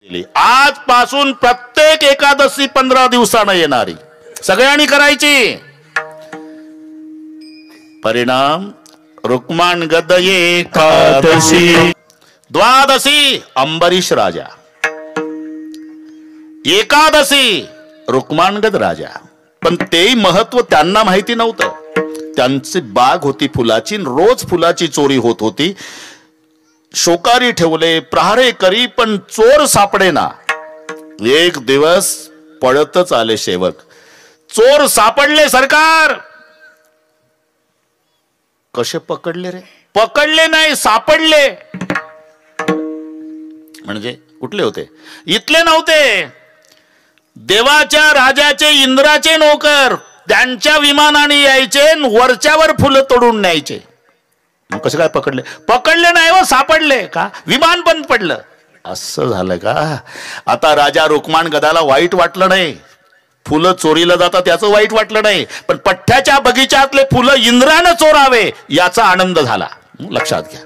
आजपासून प्रत्येक एकादशी 15 दिवसानं येणारी सगळ्यांनी करायची. परिणाम रुक्माण गद एकादशी, द्वादशी अंबरीश राजा, एकादशी रुक्माणगद राजा. पण तेही महत्व त्यांना माहिती नव्हतं. त्यांची बाग होती फुलाची, रोज फुलाची चोरी होत होती. शोकारी ठेवले, प्रहारे करी, पण चोर सापडे ना. एक दिवस पळतच आले सेवक. चोर सापडले सरकार. कसे पकडले रे? पकडले नाही, सापडले. म्हणजे कुठले होते? इथले नव्हते. देवाच्या राजाचे, इंद्राचे नोकर. त्यांच्या विमानाने यायचे, वरच्यावर फुलं तोडून न्यायचे. मग कसं काय पकडले? पकडले नाही व सापडले. का? विमान बंद पडलं. असं झालं का? आता राजा रुक्माण गदाला वाईट वाटलं नाही. फुलं चोरीला जातात त्याचं वाईट वाटलं नाही, पण पठ्ठ्याच्या बगीच्यातले फुलं इंद्रानं चोरावे याचा आनंद झाला. लक्षात घ्या.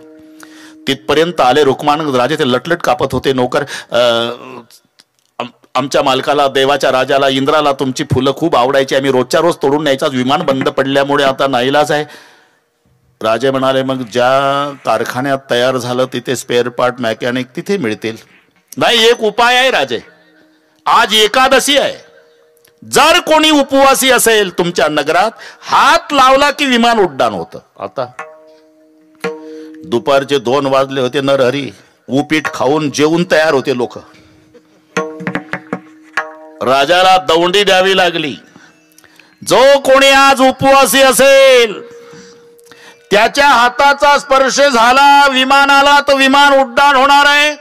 तिथपर्यंत आले रुक्माण राजे. ते लटलट कापत होते. नोकर, आमच्या मालकाला, देवाच्या राजाला, इंद्राला तुमची फुलं खूप आवडायची, आम्ही रोजच्या रोज तोडून न्यायचा. विमान बंद पडल्यामुळे आता नाईलाज आहे. राजे म्हणाले, मग ज्या कारखान्यात तयार झालं तिथे स्पेअर पार्ट मेकॅनिक तिथे मिळतील. नाही, एक उपाय आहे राजे. आज एकादशी आहे. जर कोणी उपवासी असेल तुमच्या नगरात, हात लावला की विमान उड्डाण होतं. आता दुपारचे 2 वाजले होते. नरहरी उपीट खाऊन जेवून तयार होते लोक. राजाला दौंडी द्यावी लागली. जो कोणी आज उपवासी असेल त्याच्या हाताचा स्पर्श झाला विमानाला तर विमान उड्डाण होणार आहे.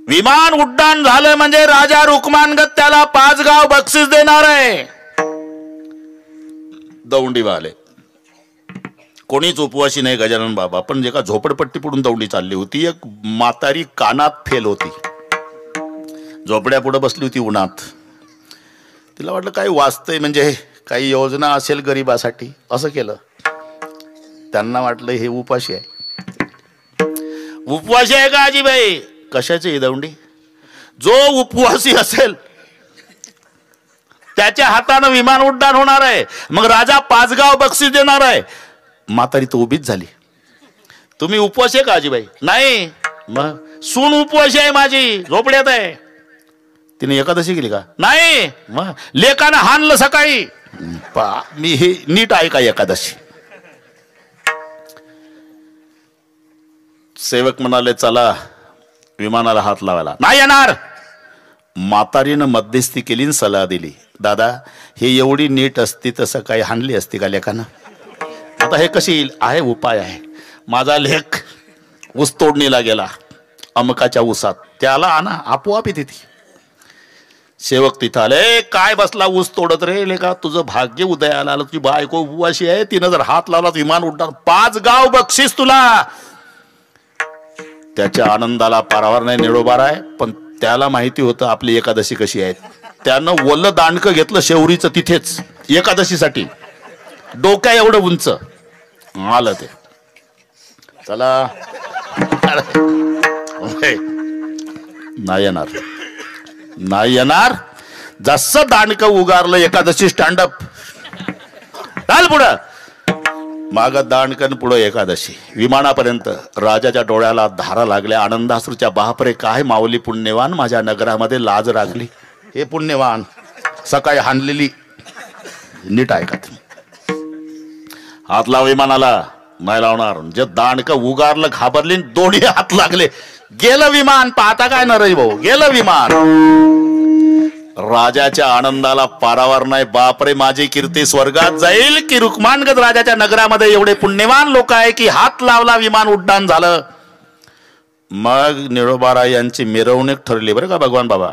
विमान उड्डाण झालं म्हणजे राजा रुक्माणगद त्याला 5 गाव बक्षीस देणार आहे. दौंडीवाले कोणीच उपवासी नाही गजानन बाबा, पण जे का झोपडपट्टी पडून दौंडी चालली होती. एक म्हातारी कानात फेल होती, झोपड्या पुढे बसली होती उन्हात. तिला वाटलं काही वाचतंय, म्हणजे काही योजना असेल गरिबासाठी. असं केलं. त्यांना वाटलं हे उपाशी आहे. उपवासी आहे का आजीबाई? कशाची ही दौंडी? जो उपवासी असेल त्याच्या हातानं विमान उड्डाण होणार आहे. मग राजा 5 गाव बक्षीस देणार आहे. म्हातारी तर उभीच झाली. तुम्ही उपवासी आहे का आजीबाई? नाही. मग सून उपवासी आहे माझी, झोपड्यात आहे. तिने एकादशी केली का? नाही. मग लेकानं हाणलं सकाळी. मी हे नीट आहे का एकादशी? सेवक म्हणाले, चला विमानाला हात लावायला. नाही येणार. म्हातारीनं मध्यस्थी केली, सल्ला दिली. दादा, हे एवढी नीट असती तर सकाळी हाणली असती का लेकानं? आता हे कशी येईल? आहे, उपाय आहे. माझा लेक ऊस तोडणीला गेला अमकाच्या ऊसात, त्याला आणा, आपोआप येते ती. सेवक तिथं आले. काय बसला ऊस तोडत रे लेका? तुझं भाग्य उदयाला आलं. तुझी बायको उपवाशी आहे, तिनं जर हात लावला विमान उड्डाण. 5 गाव बक्षीस तुला. त्याच्या आनंदाला पारावार नाही, निरोबार आहे. पण त्याला माहिती होतं आपली एकादशी कशी आहे. त्यानं वल्ल दांडकं घेतलं शेवरीचं तिथेच एकादशीसाठी. डोक्या एवढं उंच आलं ते. चला नाही येणार, नाही येणार. जसं दांडकं उगारलं एकादशी स्टँडअप. चाल पुढं. माग दांडकन पुढं एकादशी. विमानापर्यंत राजाच्या डोळ्याला धारा लागल्या. आनंदाश्रूच्या. बापरे, काय माऊली पुण्यवान, माझ्या नगरामध्ये लाज राखली. हे पुण्यवान सकाळी हाणलेली. नीट ऐका तुम्ही. हात लाव विमानाला. नाही लावणार. जे दांडकं उगारलं, घाबरली, दोन्ही हात लागले. गेलं विमान. पाहता काय न रे भाऊ, गेलं विमान. राजाच्या आनंदाला पारावार नाही. बापरे, माझी कीर्ती स्वर्गात जाईल की रुक्माणगद राजाच्या नगरामध्ये एवढे पुण्यवान लोक आहे की हात लावला विमान उड्डाण झालं. मग निळोबाराय यांची मिरवणूक ठरली बरं का भगवान बाबा.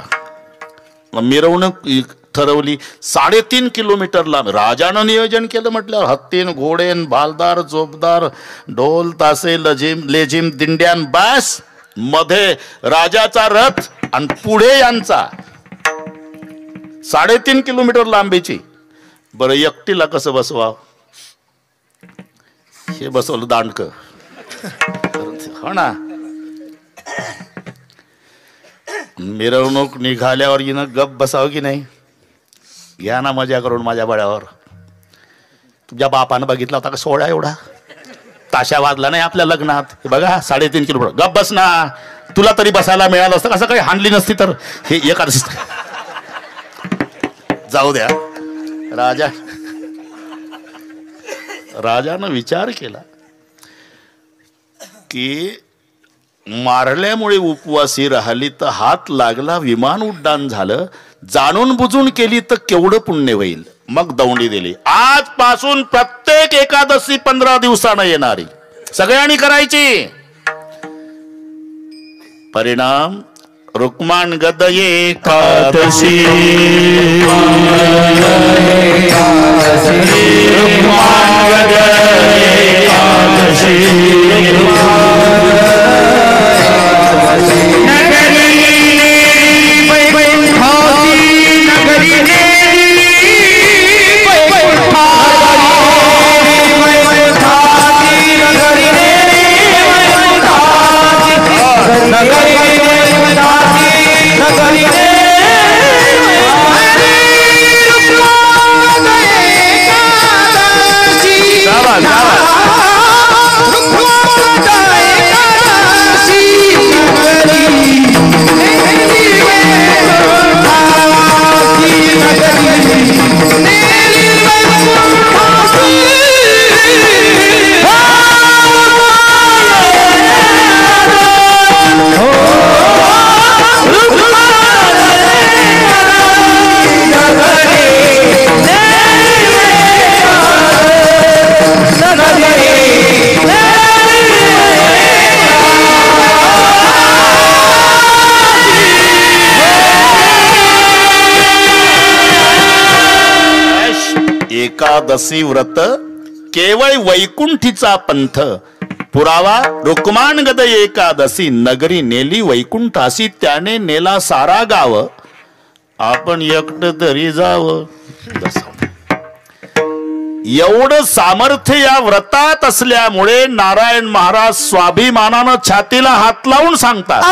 मिरवणूक ठरवली 3.5 किलोमीटर लांब. राजानं नियोजन केलं म्हटल्यावर हत्तीन, घोडेन, भालदार, जोबदार, ढोल, तासे, लेझिम, दिंड्यान. बस मध्ये राजाचा रथ आणि पुढे यांचा. 3.5 किलोमीटर लांबीची. बरं, एकटीला कसं बसवा? हे बसवलं दांडकं. हो ना. मिरवणूक निघाल्यावर हिनं गप बसावं की नाही? घ्या ना मजा करून माझ्या बळ्यावर. तुझ्या बापानं बघितला होता का सोहळा एवढा? ताशा वाजला नाही आपल्या लग्नात. बघा 3.5 किलो. गप बस ना, तुला तरी बसायला मिळालं असतं. कसं काही हाणली नसती तर. हे एकादशी जाऊ द्या. राजानं विचार केला की मारल्यामुळे उपवासी राहिली तर हात लागला, विमान उड्डाण झालं, जाणून बुजून केली तर केवढं पुण्य होईल. मग दौंडी दिली. आजपासून प्रत्येक एकादशी 15 दिवसानं येणारी, सगळ्यांनी करायची. परिणाम रुक्माण गद एकादशी, रुक्माण गद एकादशी, एकादशी व्रत केवळ वैकुंठीचा पंथ. पुरावा रुक्माण गद एकादशी, नगरी नेली वैकुंठासी, त्याने नेला सारा गाव, आपण एकटं तरी जावं. एवढं सामर्थ्य या व्रतात असल्यामुळे नारायण महाराज स्वाभिमानानं छातीला हात लावून सांगतात,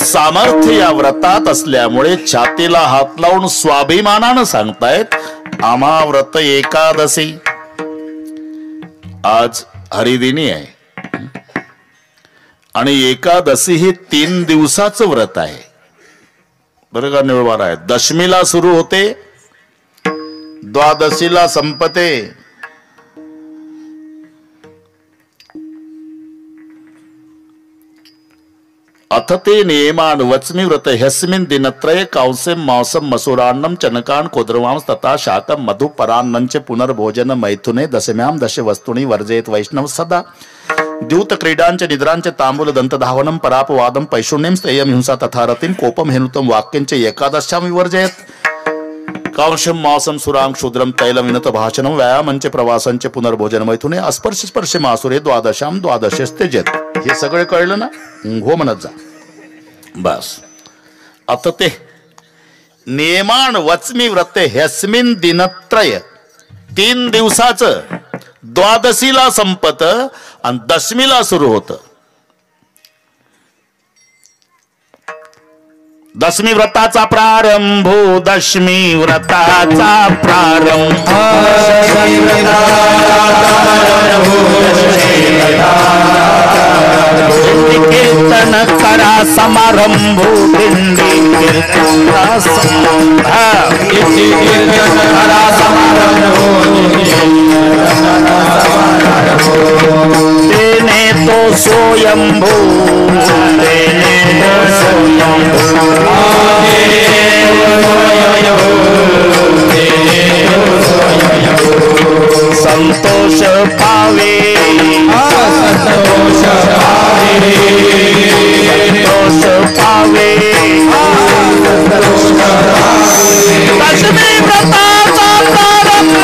सामर्थ्य या व्रतात असल्यामुळे छातीला हात लावून स्वाभिमानानं सांगतायत, आम्हा व्रत एकादशी. आज हरिदिनी आहे आणि एकादशी हे 3 दिवसाचं व्रत आहे. बरं का? निळवार आहे. दशमीला सुरू होते, द्वादशीला संपते. अथ ते नियमान वच्मि व्रत ह्यस्मिन् दिनत्रये कांस्यं मांसं मसूरान्नं चनकान् कोद्रवांस तथा शाकं मधु परान्नञ्च पुनर्भोजन मैथुने दशम्यां दश वस्तूनि वर्जयेत् वैष्णव सदा द्यूत क्रीडांच निद्रांच तांबूल दंतधावनं परापवादं पैशून्यं स्थेयं हिंसा तथा रतिं कोपं हेनुतं वाक्यंच एकादश्यां विवर्जयेत् कांशं मांसं सुरां क्षुद्रं तैलं विनत भाषणं व्यायामंच प्रवासंच पुनर्भोजन मैथुने अस्पर्श स्पर्श मासुरे द्वादशां द्वादशस्त्यजेत. हे सगळे कळलं ना? हो म्हणत जा बस. आता ते नियमान वच्मि व्रत ह्यस्मिन् दिनत्रय 3 दिवसाचं द्वादशीला संपत आणि दशमीला सुरू होतं. दशमी व्रताचा प्रारंभ दशमी व्रताचा प्रारंभ कीर्तन करा समारंभ दिंडी कीर्तन करा समारंभ तेने तो स्वयंभू तेने तो स्वयंभू संतोष पावे संतोष पावे संतोष पावे दशमी व्रताचा प्रारंभ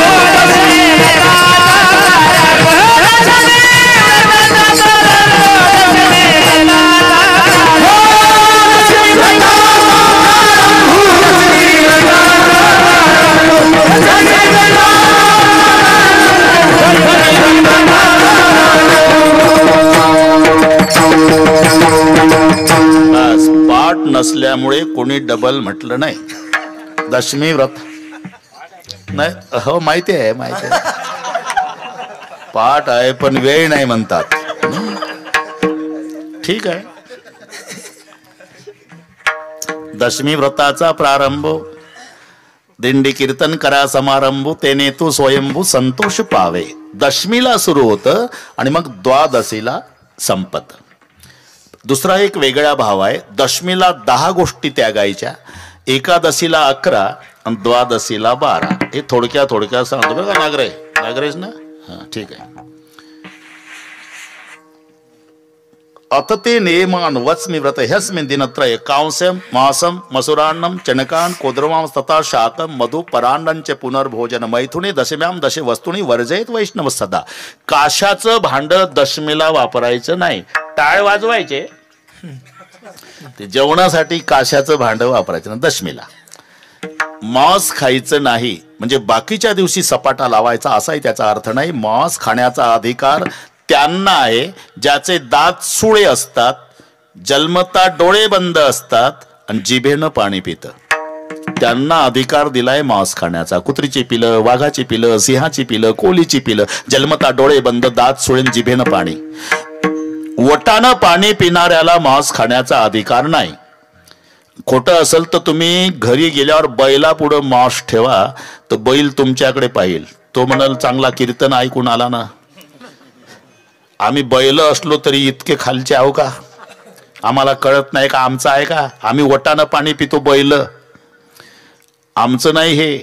पाठ नसल्यामुळे कोणी डबल म्हटलं नाही. दशमी व्रत नाही हो माहिती आहे माहिती आहे पाठ आहे पण वेळ नाही म्हणतात. ठीक आहे. दशमी व्रताचा प्रारंभ दिंडी कीर्तन करा समारंभ तेने तू स्वयंभू संतोष पावे. दशमीला सुरू होतं आणि मग द्वादशीला संपत. दुसरा एक वेगळा भाव आहे. दशमीला 10 गोष्टी त्यागायच्या, एकादशीला 11 आणि द्वादशीला 12. हे थोडक्यात सांगतो बघा. नागरेश ना? हा ठीक आहे. अथ ते नियमान वच्मि व्रत ह्यस्मिन् दिनत्रये कांस्यं मांसं मसूरान्नं चणकान् कोद्रवांस तथा शाकं मधु परान्नञ्च पुनर्भोजन मैथुने दशम्यां दश वस्तूनि वर्जयेत् वैष्णव सदा. काशाचं भांड दशमीला वापरायचं नाही. टाळ वाजवायचे ते जेवणासाठी काशाचं भांड वापरायचं ना दशमीला. मांस खायचं नाही म्हणजे बाकीच्या दिवशी सपाटा लावायचा असाही त्याचा अर्थ नाही. मांस खाण्याचा अधिकार त्यांना आहे ज्याचे दात सुळे असतात, जन्मता डोळे बंद असतात आणि जिभेनं पाणी पितं. त्यांना अधिकार दिलाय मांस खाण्याचा. कुत्रीची पिलं, वाघाची पिलं, सिंहाची पिलं, कोलीची पिलं, जन्मता डोळे बंद, दात सुळे, जिभेनं पाणी. वटानं पाणी पिणाऱ्याला मांस खाण्याचा अधिकार नाही. खोटं असेल तर तुम्ही घरी गेल्यावर बैला पुढं मांस ठेवा तर बैल तुमच्याकडे पाहिल. तो म्हणाल चांगला कीर्तन ऐकून आला ना. आम्ही बैल असलो तरी इतके खालचे आहो का? आम्हाला कळत नाही का आमचं आहे का? आम्ही वटानं पाणी पितो बैल. आमचं नाही हे.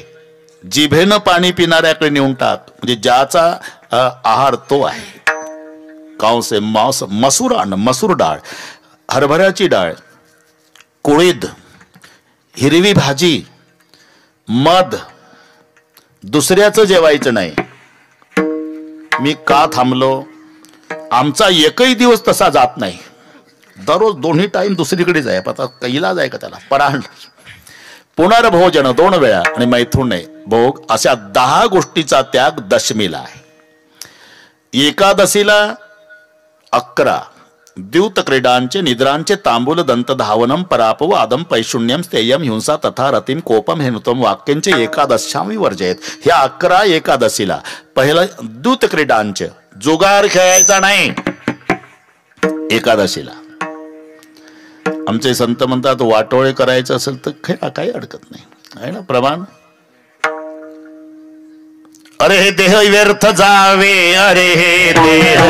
जिभेनं पाणी पिणाऱ्याकडे नेऊन टाक म्हणजे ज्याचा आहार तो आहे. कांसे मांस मसूरान मसूर डाळ, हरभऱ्याची डाळ, कुळीद, हिरवी भाजी, मध. दुसऱ्याचं जेवायचं नाही. मी का थांबलो? आमचा एकही दिवस तसा जात नाही. दररोज दोन्ही टाइम दुसरीकडे जाय. आता कैला जाय का त्याला? पराण पुनर्भोजन 2 वेळा आणि मैथुने भोग अशा 10 गोष्टीचा त्याग दशमीला आहे. एकादशीला 11 द्यूत क्रीडांचे निद्रांचे तांबूल दंतधावनं परापवादं पैशून्यं स्थेयं हिंसा तथा रतिं कोपम हेनुतं वाक्यांचे एकादश्यां विवर्जयेत. ह्या 11 एकादशीला. पहिलं द्यूत क्रीडांचे जुगार खेळायचा नाही एकादशीला. आमचे संत म्हणतात वाटोळे करायचं असेल तर खेळा, काही अडकत नाही आहे ना. प्रमाण अरे हे देह व्यर्थ जावे, अरे हे देह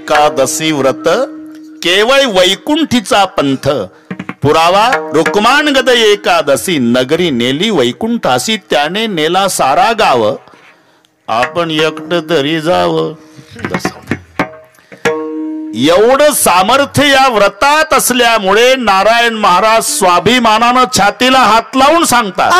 एकादशी व्रत केवळ वैकुंठीचा पंथ पुरावा रुक्माण गद एकादशी नगरी नेली वैकुंठासी त्याने नेला सारा गाव आपण एकटं तरी जावं. एवढं सामर्थ्य या व्रतात असल्यामुळे नारायण महाराज स्वाभिमानानं छातीला हात लावून सांगतात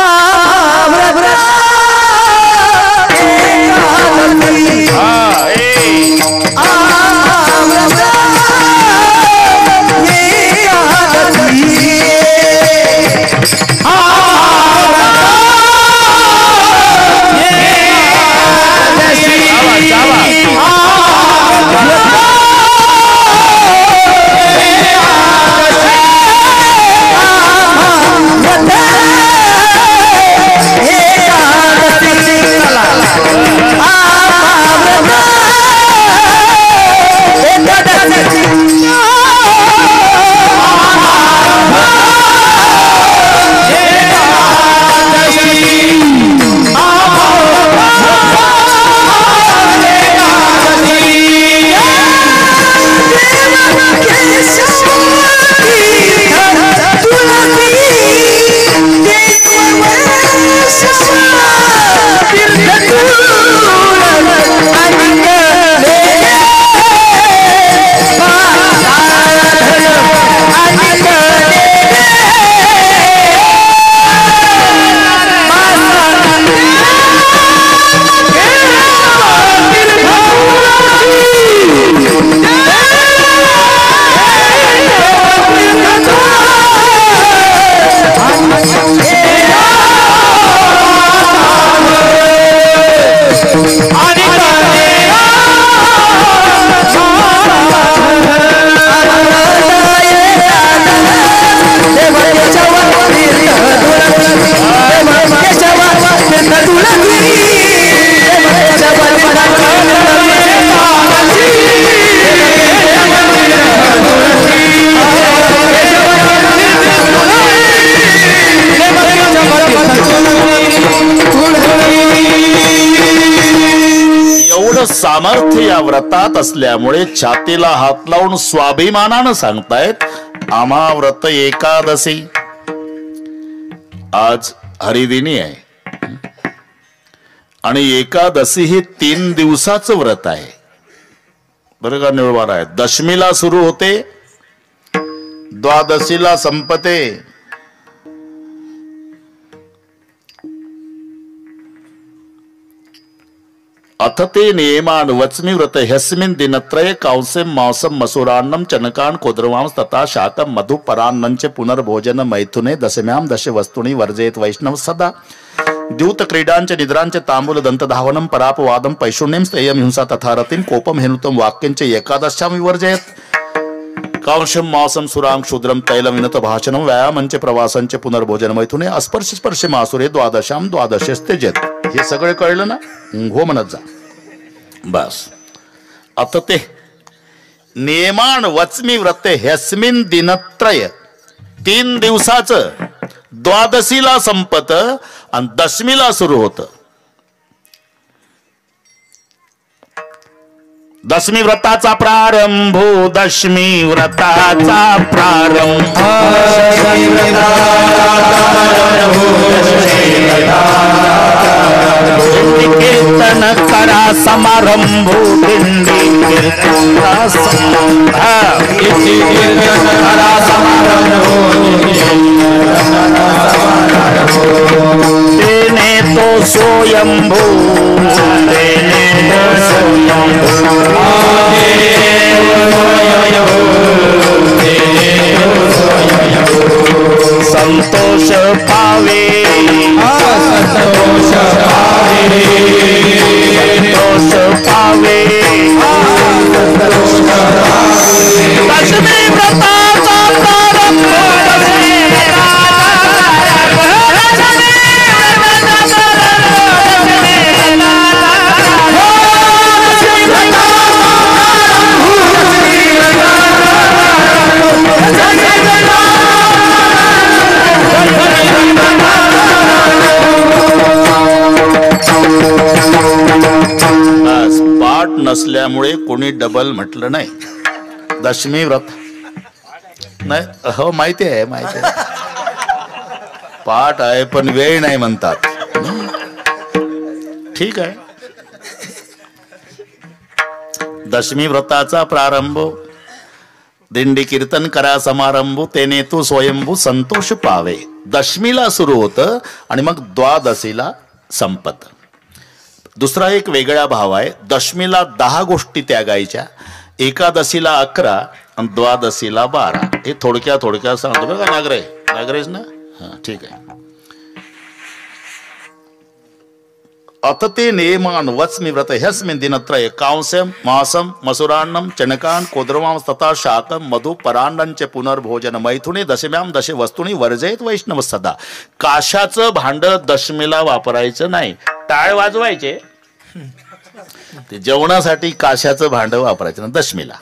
सामर्थ्य या व्रतात असल्यामुळे छातीला हात लावून स्वाभिमानानं सांगतायत आम्हा व्रत एकादशी आज हरिदिनी आहे आणि एकादशी हे 3 दिवसाचं व्रत आहे बरं का. निळवार आहे. दशमीला सुरू होते द्वादशीला संपते. अथ ते नियमान वच्मि व्रत ह्यस्मिन् दिनत्रये कांस्यं मांसं मसूरान्नं चनकान् कोद्रवांस तथा शाकं मधु परान्नञ्च पुनर्भोजन मैथुने दशम्यां दश वस्तूनि वर्जयेत् वैष्णव सदा द्यूत क्रीडांच निद्रांच तांबूल दंतधावनं परापवादं पैशून्यं स्थेयं हिंसा तथा रतिं कोपं हेनुतं वाक्यंच एकादश्यां विवर्जयेत्. कांशं मांसं सुरां क्षुद्रं तैलं विनत भाषणं व्यायामंच प्रवासंच पुनर्भोजन मैथुने अस्पर्श स्पर्श मासुरे द्वादशां द्वादशस्त्यजेत. हे सगळं कळलं ना. हो म्हणत जा बस. आता ते नियमान वच्मि व्रत ह्यस्मिन् दिनत्रय 3 दिवसाचं द्वादशीला संपत आणि दशमीला सुरू होत. दशमी व्रताचा प्रारंभ दशमी व्रताचा प्रारंभ कीर्तन करा समारंभ दिंडी कीर्तन करा समारंभ तेने तो स्वयंभू तेने तो स्वयंभू संतोष पावे संतोष पावे संतोष पावे दशमी व्रताचा प्रारंभ पाठ नसल्यामुळे कोणी डबल म्हटलं नाही. दशमी व्रत नाही, हो माहिती आहे पाठ आहे पण वेळ नाही म्हणतात. ठीक आहे. दशमी व्रताचा प्रारंभ, दिंडी कीर्तन करा समारंभ, तेने तू स्वयंभू संतोष पावे. दशमीला सुरू होतं आणि मग द्वादशीला संपत. दुसरा एक वेगळा भाव आहे. दशमीला 10 गोष्टी त्यागायच्या, एकादशीला 11 आणि द्वादशीला 12. हे थोडक्यात सांगतो बघा. नागरेश ना, हा ठीक आहे. अथ ते नियमान वच्मि व्रत ह्यस्मिन् दिनत्रये कांस्यं मासं मसुरान्नं चणकान् कोद्रवां तथा शाकं मधु परान्नं च पुनर्भोजन मैथुने दशम्यां दशे वस्तूनी वर्जयेत वैष्णव सदा. काशाचं भांड दशमीला वापरायचं नाही. टाळ वाजवायचे, ते जेवणासाठी काशाचं भांड वापरायचं ना दशमीला.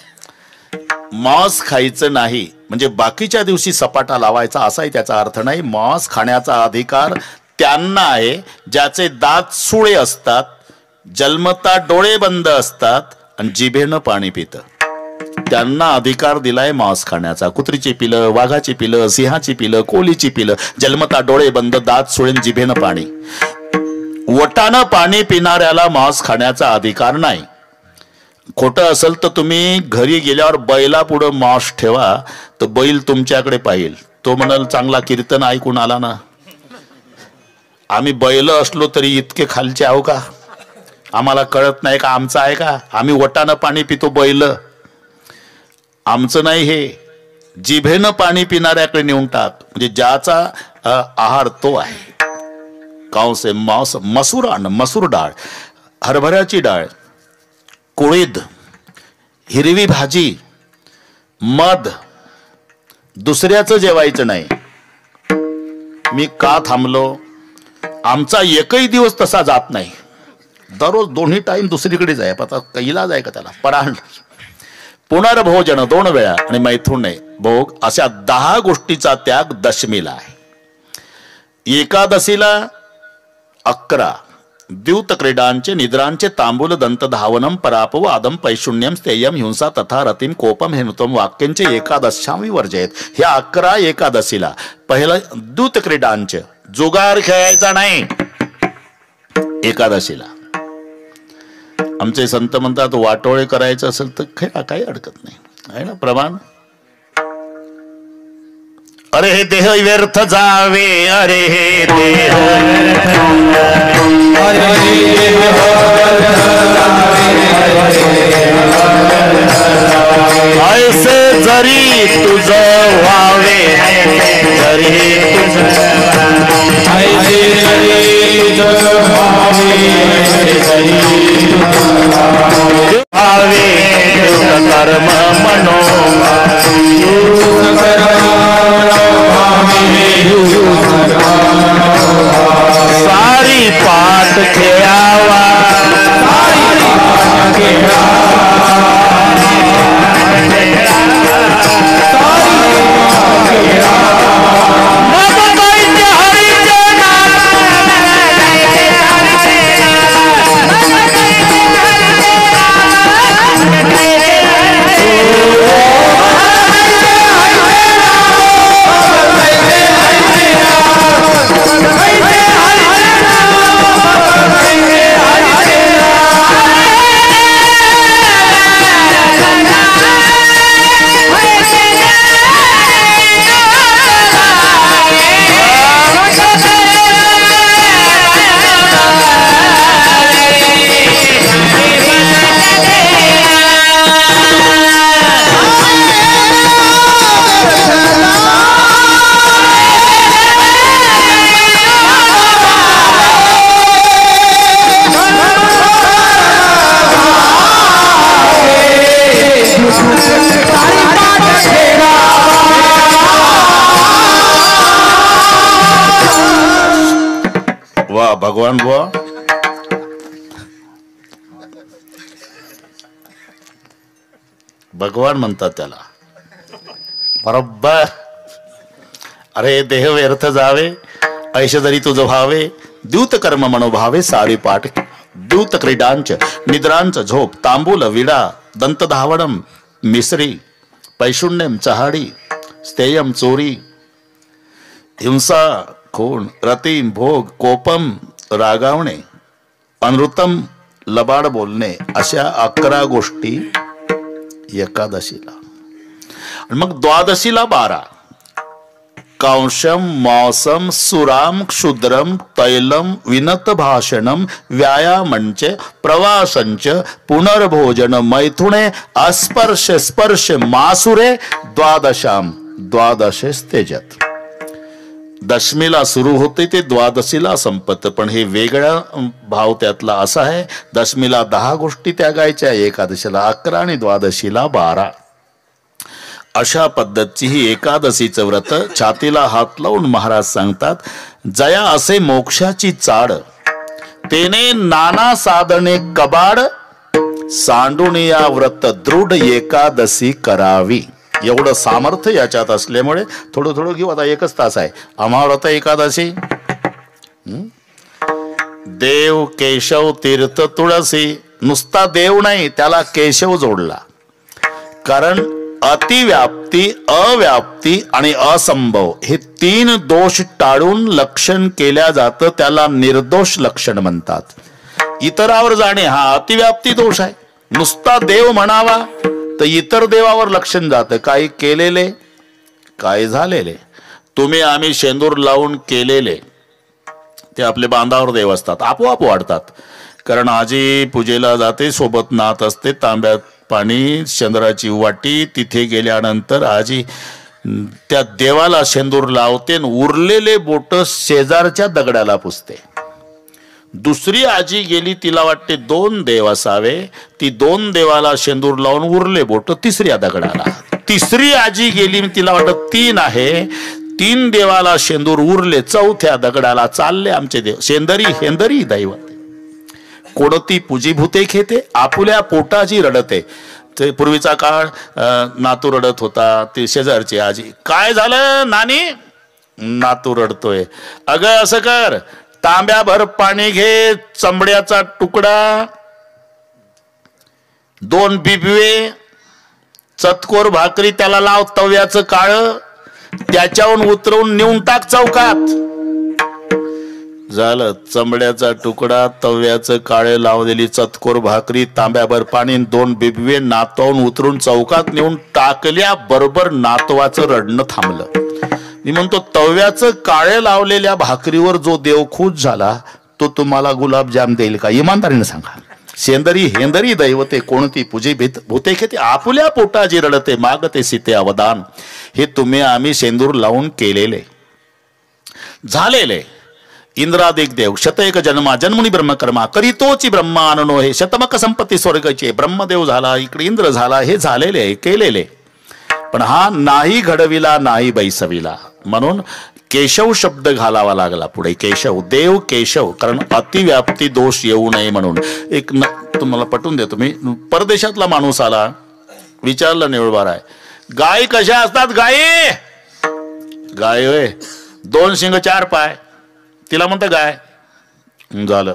मांस खायचं नाही म्हणजे बाकीच्या दिवशी सपाटा लावायचा असाही त्याचा अर्थ नाही. मांस खाण्याचा अधिकार त्यांना आहे ज्याचे दात सुळे असतात, जन्मता डोळे बंद असतात आणि जिभेनं पाणी पितं. त्यांना अधिकार दिलाय मांस खाण्याचा. कुत्रीची पिलं, वाघाची पिलं, सिंहाची पिलं, कोलीची पिलं, जन्मता डोळे बंद, दात सुळे, जिभेनं पाणी. वटानं पाणी पिणाऱ्याला मांस खाण्याचा अधिकार नाही. खोटं असेल तर तुम्ही घरी गेल्यावर बैला पुढं मांस ठेवा, तर बैल तुमच्याकडे पाहिल. तो म्हणाल चांगला कीर्तन ऐकून आला ना. आम्ही बैल असलो तरी इतके खालचे आहो का? आम्हाला कळत नाही का आमचं आहे का? आम्ही वटानं पाणी पितो, बैल आमचं नाही. हे जिभेनं पाणी पिणाऱ्याकडे नेऊन टाक, म्हणजे ज्याचा आहार तो आहे. कांसे मांस मसूर, मसूर डाळ, हरभऱ्याची डाळ, कुळीद, हिरवी भाजी, मध, दुसऱ्याचं जेवायचं नाही. मी का थांबलो? आमचा एकही दिवस तसा जात नाही. दररोज 2 टाइम दुसरीकडे जाय. आता इलाज आहे का त्याला? परांड, पुनर्भोजन 2 वेळा आणि मैथुने भोग, अशा 10 गोष्टीचा त्याग दशमीला आहे. एकादशीला 11 द्यूत क्रीडांचे निद्रांचे तांबूल दंत धावनम परापवादम पैशून्यम स्थेयम हिंसा तथा रतिम कोपम हेनुतम वाक्यांचे एकादशां विवर्जयेत. ह्या 11 एकादशीला. पहिलं द्यूत क्रीडांचे, जुगार खेळायचा नाही एकादशीला. आमचे संत म्हणतात वाटोळे करायचं असेल तर खेळा, काही अडकत नाही, आहे ना प्रमाण. अरे हे देह व्यर्थ जावे, अरे हे देह ऐसे जरी तुझं व्हावे, जरी कर्म मनो सारी पाठ खेळावा, भगवान बुवा भगवान म्हणतात त्याला बरोबर. अरे देह व्यर्थ जावे, ऐश जरी तुझ भावे, द्यूत कर्म मनोभावे सारी पाठ. द्यूत क्रीडांच निद्रांच झोप, तांबूल विडा, दंत धावणम मिसरी, पैशुण्यम चहाडी, स्थेयम चोरी, हिंसा खून, रतीम भोग, कोपम रागावणे, अनृतम लबाड बोलणे, अशा 11 गोष्टी एकादशीला. आणि मग द्वादशीला 12. कांशम मांसम सुराम क्षुद्रम तैलम विनत भाषणम व्यायामंच प्रवासंच पुनर्भोजन मैथुने अस्पर्श स्पर्श मासुरे द्वादशाम द्वादशे तेजत. दशमीला सुरू होते ते द्वादशीला संपत. पण हे वेगळा भाव त्यातला असा आहे, दशमीला 10 गोष्टी त्यागायच्या, एकादशीला 11 आणि द्वादशीला 12. अशा पद्धतीची ही एकादशीचं व्रत. छातीला हात लावून महाराज सांगतात, जया असे मोक्षाची चाड, तेने नाना साधने कबाड, सांडून या व्रत दृढ एकादशी करावी. एवढं सामर्थ्य याच्यात असल्यामुळे थोडं थोडं घेऊ. आता 1च तास आहे. अमाव्रत एकादशी, देव केशव तीर्थ तुळसी. नुसता देव नाही, त्याला केशव जोडला. कारण अतिव्याप्ती, अव्याप्ती आणि असंभव हे 3 दोष टाळून लक्षण केल्या जातं. त्याला निर्दोष लक्षण म्हणतात. इतरावर जाणे हा अतिव्याप्ती दोष आहे. नुसता देव म्हणावा तर इतर देवावर लक्षण जातं. काही केलेले, काही झालेले. तुम्ही आम्ही शेंदूर लावून केलेले ते आपले बांधावर देव असतात, आपोआप वाढतात. कारण आजी पूजेला जाते, सोबत नात असते, तांब्यात पाणी, चंद्राची वाटी. तिथे गेल्यानंतर आजी त्या देवाला शेंदूर लावते, उरलेले बोट शेजारच्या दगडाला पुसते. दुसरी आजी गेली, तिला वाटते 2 देव असावे, ती 2 देवाला शेंदूर लावून उरले बोट तिसऱ्या दगडाला. तिसरी आजी गेली, तिला वाटत 3 आहे, 3 देवाला शेंदूर उरले, 4थ्या दगडाला चालले आमचे देव. शेंदरी हेंदरी दैवत, कोणती पूजीभूते खेते, आपुल्या पोटाची रडते. ते पूर्वीचा काळ, नातू रडत होता, ते शेजारची आजी, काय झालं नानी, नातू रडतोय. अगं असं कर, तांब्याभर पाणी घे, चमड्याचा तुकडा, 2 बिबवे, चतकोर भाकरी त्याला लाव, तव्याचं काळ, त्याच्यावरून उतरवून नेऊन टाक चौकात. झालं. चमड्याचा तुकडा, तव्याचं काळे लावलेली चतकोर भाकरी, तांब्याभर पाणी, 2 बिबवे नातवून उतरून चौकात नेऊन टाकल्या बरोबर नातवाचं रडणं थांबलं. मी म्हणतो, तव्याचं काळे लावलेल्या भाकरीवर जो देव खुश झाला तो तुम्हाला गुलाबजाम देईल का? इमानदारीने सांगा. शेंदरी हेंदरी दैवते, कोणती पूजे भूते खेते, आपुल्या पोटाची रडते, मागते सीते अवदान. हे तुम्ही आम्ही शेंदूर लावून केलेले झालेले. इंद्रादिक देव शतएक जन्मा जन्मुनी ब्रह्मकर्मा करीतोची ब्रह्माननो हे शतमक संपत्ती स्वर्गाचे. ब्रह्मदेव झाला, इकडे इंद्र झाला, हे झालेले केलेले. पण हा नाही घडविला, नाही बैसविला, म्हणून केशव शब्द घालावा लागला पुढे. केशव, देव केशव, कारण अतिव्याप्ती दोष येऊ नये म्हणून. एक तुम्हाला पटवून देतो मी. परदेशातला माणूस आला, विचारलं निवळबार आहे, गाय कशा असतात? गाय गाय होय, 2 शिंग 4 पाय. तिला म्हणतं गाय. झालं.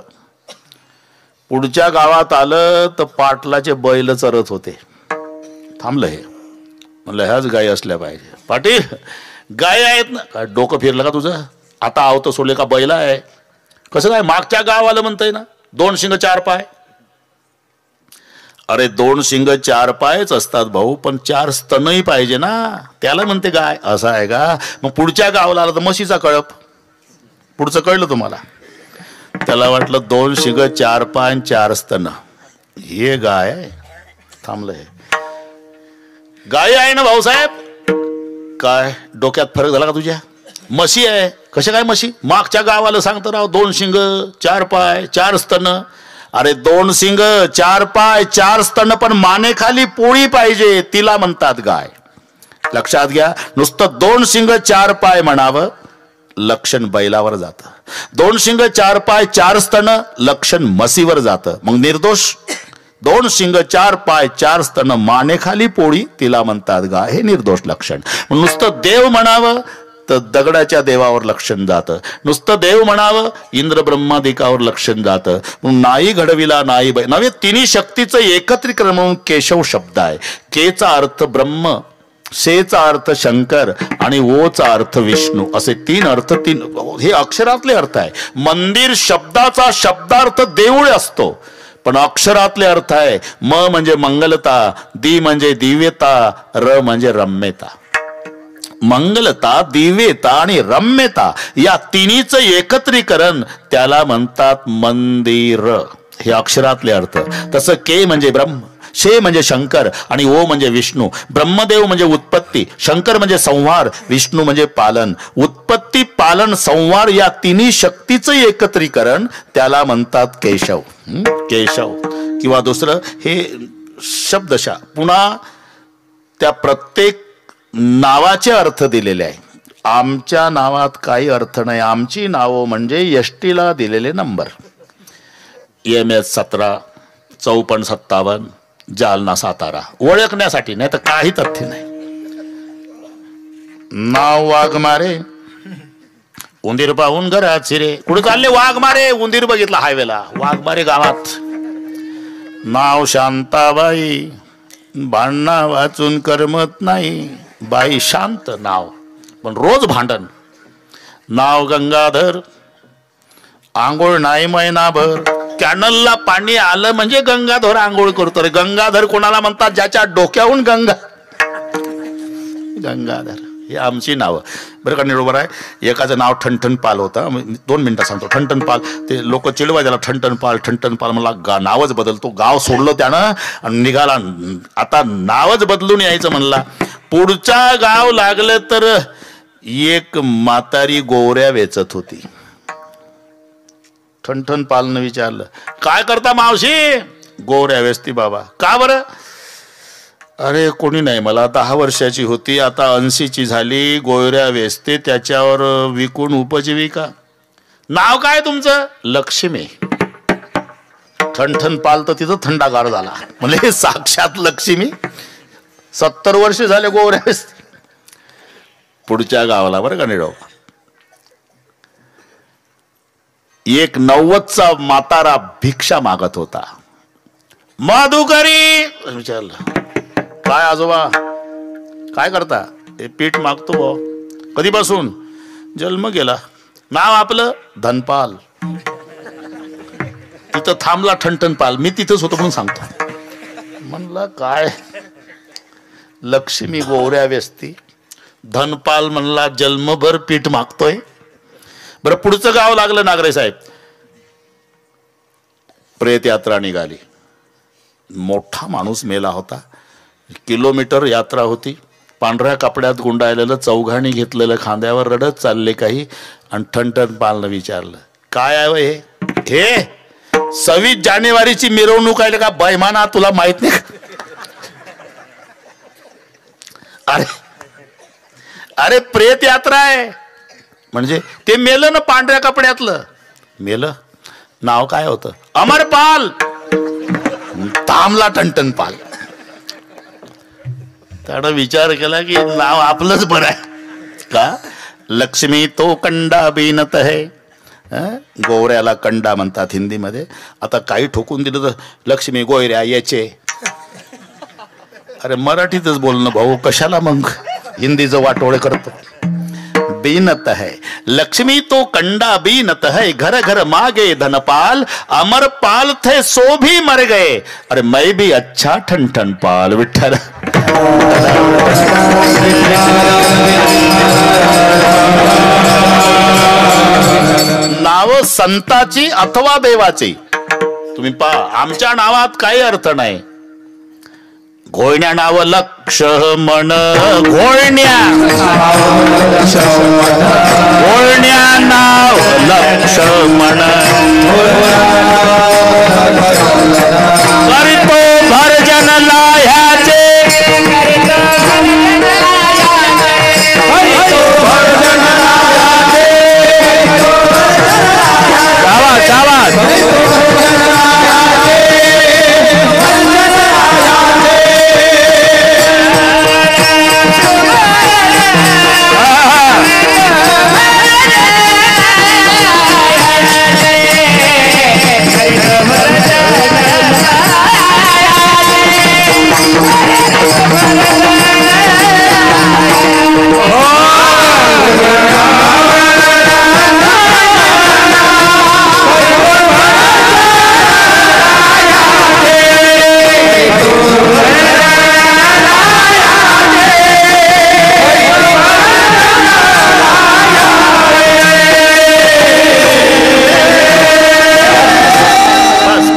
पुढच्या गावात आलं तर पाटलाचे बैल चरत होते. थांबलं. हे म्हणलं ह्याच गाय असल्या पाहिजे. पाटील गाय आहेत ना? काय डोकं फिरलं का तुझं? आता आवत सोडले का बैल आहे? कसं काय? मागच्या गावाला म्हणतंय ना 2 शिंग 4 पाय. अरे 2 शिंग 4 पायच असतात भाऊ, पण 4 स्तनही पाहिजे ना, त्याला म्हणते गाय. असं आहे का? मग पुढच्या गावाला आला तर म्हशीचा कळप. पुढचं कळलं तुम्हाला? त्याला वाटलं 2 शिंग 4 पाय 4 स्तन, हे गाय आहे. थांबलं. हे गाय आहे ना भाऊसाहेब? काय डोक्यात फरक झाला का तुझ्या? म्हशी आहे. कशा काय म्हशी? मागच्या गावाला सांगतो राव 2 शिंग 4 पाय 4 स्तन. अरे 2 शिंग 4 पाय 4 स्तन, पण मानेखाली पोळी पाहिजे, तिला म्हणतात गाय. लक्षात घ्या. नुसतं 2 शिंग 4 पाय म्हणावं, लक्षण बैलावर जातं. 2 शिंग 4 पाय 4 स्तन, लक्षण म्हशीवर जातं. मग निर्दोष. 2 शिंग 4 पाय 4 स्तन, मानेखाली पोळी, तिला म्हणतात गाय. हे निर्दोष लक्षण. नुसतं देव म्हणावं तर दगडाच्या देवावर लक्षण जातं. नुसतं देव म्हणावं इंद्र ब्रह्मादिकावर लक्षण जातं. नाही घडविला नाही नव्हे, तिन्ही शक्तीचं एकत्रीकरण म्हणून केशव शब्द आहे. केचा अर्थ ब्रह्म, शेचा अर्थ शंकर आणि ओचा अर्थ विष्णू, असे तीन अर्थ, तीन हे अक्षरातले अर्थ आहे. मंदिर शब्दाचा शब्दार्थ देऊळ असतो, पण अक्षरातले अर्थ आहे. म म्हणजे मंगलता, दी म्हणजे दिव्यता, र म्हणजे रम्यता. मंगलता, दिव्यता आणि रम्यता या तिन्हीचं एकत्रीकरण त्याला म्हणतात मंदिर. हे अक्षरातले अर्थ. तसं के म्हणजे ब्रह्म, शे म्हणजे शंकर आणि ओ म्हणजे विष्णू. ब्रह्मदेव म्हणजे उत्पत्ती, शंकर म्हणजे संहार, विष्णू म्हणजे पालन. उत्पत्ती, पालन, संहार या तिन्ही शक्तीचं एकत्रीकरण त्याला म्हणतात केशव. केशव किंवा दुसरं हे शब्दशः. पुन्हा त्या प्रत्येक नावाचे अर्थ दिलेले आहे. आमच्या नावात काही अर्थ नाही. आमची नावं म्हणजे यष्टीला दिलेले नंबर. MS 17, 5457, जालना, सातारा, ओळखण्यासाठी, नाही तर काही तथ्य नाही. नाव वाघमारे, उंदीर पाहून घरात शिरे. कुठे चालले? वाघमारे. उंदीर बघितला हायवेला, वाघमारे गावात. नाव शांताबाई, भांडणा वाचून करमत नाही. बाई शांत नाव, पण रोज भांडण. नाव गंगाधर, आंघोळ नाही महिनाभर. कॅनलला पाणी आलं म्हणजे गंगाधर आंघोळ करतो रे. गंगाधर कोणाला म्हणतात? ज्याच्या डोक्याहून गंगा. गंगाधर हे आमची नावं. बरं का निरोबर आहे. एकाचं नाव ठणठण पाल होतं. 2 मिनिटं सांगतो. ठणठण पाल, ते लोक चिडवा त्याला ठणठण पाल ठणठण पाल. मला नावच बदलतो. गाव सोडलं त्यानं आणि निघाला. आता नावच बदलून यायचं म्हणला. पुढचा गाव लागलं तर एक म्हातारी गोवऱ्या वेचत होती. ठणठण पालनं विचारलं, काय करता मावशी? गोवऱ्या वेचती बाबा. का बरं? अरे कोणी नाही, मला 10 वर्षाची होती, आता 80ची झाली, गोवऱ्या वेचते, त्याच्यावर विकून उपजीविका. नाव काय तुमचं? लक्ष्मी. ठणठण पाल तर तिथं थंडागार झाला. म्हणजे साक्षात लक्ष्मी. 70 वर्ष झाले गोवऱ्या वेचते. पुढच्या गावाला बरं का निरोप, एक 90चा म्हातारा भिक्षा मागत होता. माधुकरी विचारलं, काय आजोबा काय करता? हे पीठ मागतो भाऊ. कधीपासून? जन्म गेला. नाव आपलं? धनपाल. तिथं थांबला ठणठण पाल. मी तिथंच होतो म्हणून सांगतो. म्हणलं काय लक्ष्मी गोवऱ्या वेचती, धनपाल म्हणला जन्मभर पीठ मागतोय. बरं पुढचं गाव लागलं नागरे साहेब. प्रेत यात्रा निघाली. मोठा माणूस मेला होता. किलोमीटर यात्रा होती. पांढऱ्या कपड्यात गुंडाळलेलं, चौघाणी घेतलेलं, खांद्यावर रडत चालले काही. आणि ठणठण पालनं विचारलं, काय आहे हे? हे 26 जानेवारीची मिरवणूक आहे का बैमाना, तुला माहित नाही? अरे अरे प्रेत यात्रा आहे. म्हणजे ते मेलं ना पांढऱ्या कपड्यातलं. मेलं. नाव काय होतं? अमरपाल. थांबला ठणठण पाल. त्यानं विचार केला की नाव आपलंच बरं आहे का? लक्ष्मी तो कंडा बीनत है. गोवऱ्याला कंडा म्हणतात हिंदीमध्ये. आता काही ठोकून दिलं तर लक्ष्मी गोयऱ्या याचे. अरे मराठीतच बोलणं भाऊ, कशाला मग हिंदीचं वाटोळे करतो? बीनत है लक्ष्मी तो कंडा बीनत है, घर घर मागे धनपाल, अमरपाल थे सो भी मर गए, अरे मैं भी अच्छा ठनठन पाल. विठ्ठल. नाव संताची अथवा देवाची. तुम्ही पहा, आमच्या नावात काही अर्थ नाही. घोळण्या नाव लक्ष्मण घोळण्या, घोळण्या नाव लक्ष्मण, करितो भरजन लाह्याचे, आवाज आवाज.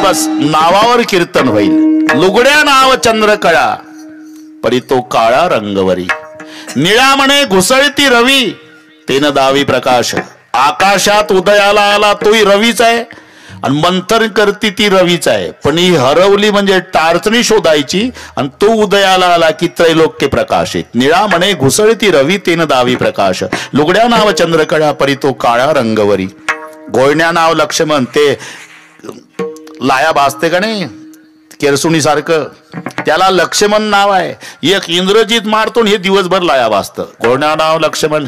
बस नावावर कीर्तन होईल. लुगड्या नाव चंद्रकळा परी तो काळा रंगवरी. निळा म्हणे घुसळती रवी तेन दावी प्रकाश. आकाशात उदयाला आला तोही रवीच आहे आणि मंथन करती ती रवीच आहे. पण ही हरवली म्हणजे टारचणी शोधायची आणि तो उदयाला आला की त्रैलोक्य प्रकाशित. निळा म्हणे घुसळती रवी तेन दावी प्रकाश. लुगड्या नाव चंद्रकळा परी तो काळा रंगवरी. घोळण्या नाव लक्ष्मण ते लाया भासते का नाही केरसुणी सारखं त्याला लक्ष्मण नाव आहे. एक इंद्रजीत मारतो हे दिवसभर लाया भासत. घोळण्या नाव लक्ष्मण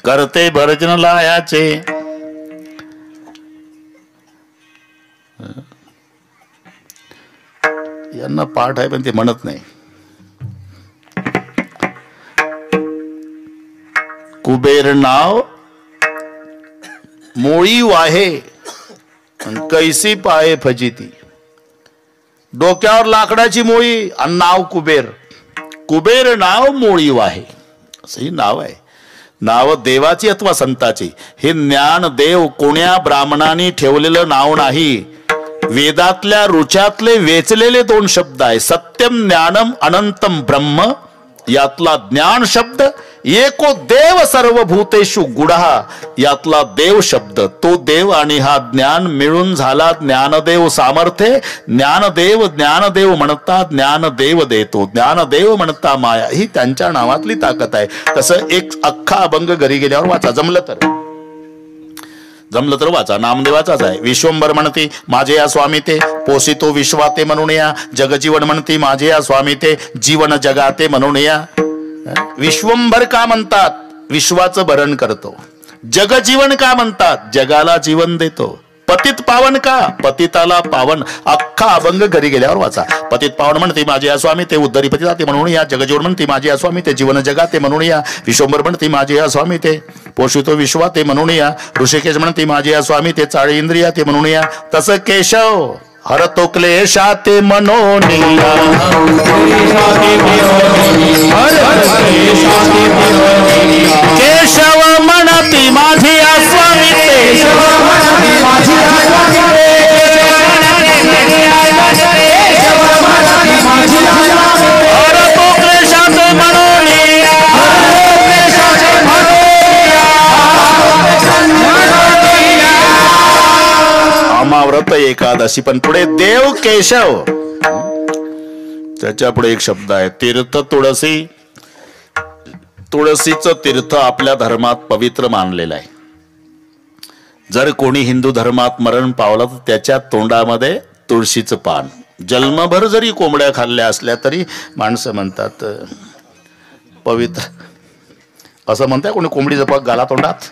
करते भरजन लायाचे. यांना पाठ आहे पण ते म्हणत नाही. कुबेर नाव मोळी वाहे कैसी पाये फजिती. डोक्यावर लाकडाची मोळी आणि नाव कुबेर. कुबेर नाव मोळी वाहे असंही नाव आहे. नाव देवाची अथवा संताची. हे ज्ञान देव कोण्या ब्राह्मणाने ठेवलेलं नाव नाही. वेदातल्या रुचातले वेचलेले दोन शब्द आहे. सत्यम ज्ञानम अनंतम ब्रह्म यातला ज्ञान शब्द. एको देव सर्वभूतेषु गुढा यातला देव शब्द. तो देव आणि हा ज्ञान मिळून झाला ज्ञानदेव सामर्थ्य. ज्ञानदेव म्हणता ज्ञानदेव देतो. ज्ञानदेव म्हणता माया. ही त्यांच्या नावातली ताकद आहे. तसं एक अख्खा अभंग घरी गेल्यावर वाचा. जमलं तर वाचा. नामदेवाचाच आहे. विश्वंभर म्हणती माझे या स्वामी ते पोसितो विश्वाते म्हणून या. जगजीवन म्हणती माझे या स्वामी ते जीवन जगाते म्हणून या. विश्वंभर का म्हणतात विश्वाचं भरण करतो. जगजीवन का म्हणतात जगाला जीवन देतो. पतित पावन का पतिताला पावन. अख्खा अभंग घरी गेल्यावर वाचा. पतित पावन म्हणते माझे या स्वामी ते उद्धरी पती जाते म्हणून या. जगजीवन म्हणते माझे या स्वामी ते जीवन जगाते म्हणून या. विश्वंभर म्हणते माझे या स्वामी ते पोषितो विश्वा ते म्हणून या. ऋषिकेश म्हणते माझे या स्वामी ते चाळी इंद्रिया ते म्हणून या. तसं केशव हरतो क्लेशा ते मनोनिया. केशव म्हणती माझी या स्वामी ते हरतो क्लेशा ते मनोनिया. अमाव्रत एकादशी. पण पुढे देव केशव त्याच्या पुढे एक शब्द आहे तीर्थ तुळसी. तुळशीचं तीर्थ आपल्या धर्मात पवित्र मानलेलं आहे. जर कोणी हिंदू धर्मात मरण पावलं तर त्याच्या तोंडामध्ये तुळशीचं पान. जन्मभर जरी कोंबड्या खाल्ल्या असल्या तरी माणसं म्हणतात पवित्र. असं म्हणताय कोणी कोंबडीचं पाक घाला तोंडात.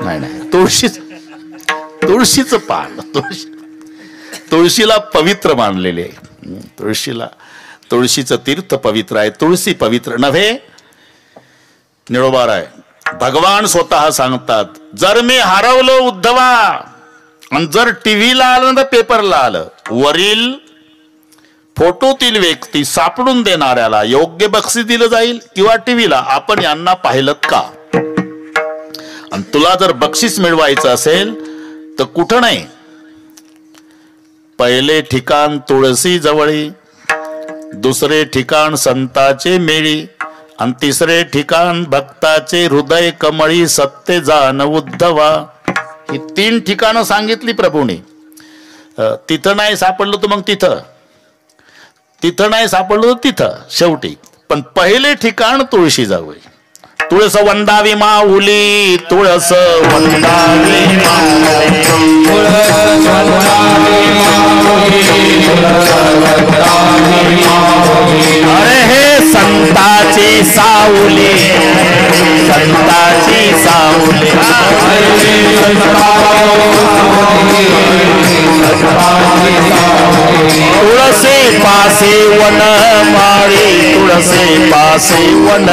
नाही तुळशीचं पान. तुळशीला पवित्र मानलेले आहे. तुळशीचं तीर्थ पवित्र आहे. तुळशी पवित्र नव्हे निळोबार आहे. भगवान स्वतः सांगतात जर मी हरवलो उद्धवा आणि जर टीव्हीला आलं तर पेपरला आलं वरील फोटोतील व्यक्ती सापडून देणाऱ्याला योग्य बक्षीस दिलं जाईल किंवा टीव्हीला आपण यांना पाहिलं का. आणि तुला जर बक्षीस मिळवायचं असेल तर कुठं नाही. पहिले ठिकाण तुळशी जवळी. दुसरे ठिकाण संताचे मेळी. आणि तिसरे ठिकाण भक्ताचे हृदय कमळी. सत्य जाण उद्धवा. ही 3 ठिकाणं सांगितली प्रभूने. तिथं नाही सापडलं तर मग तिथं नाही सापडलं तर तिथं शेवटी. पण पहिले ठिकाण तुळशी जवळ. तुळस वंदावी माऊली. तुळस वंदावी अरे हे संताची सावली. संताची सावली. तुळसे पासे वन माळी. तुळसे पासे वन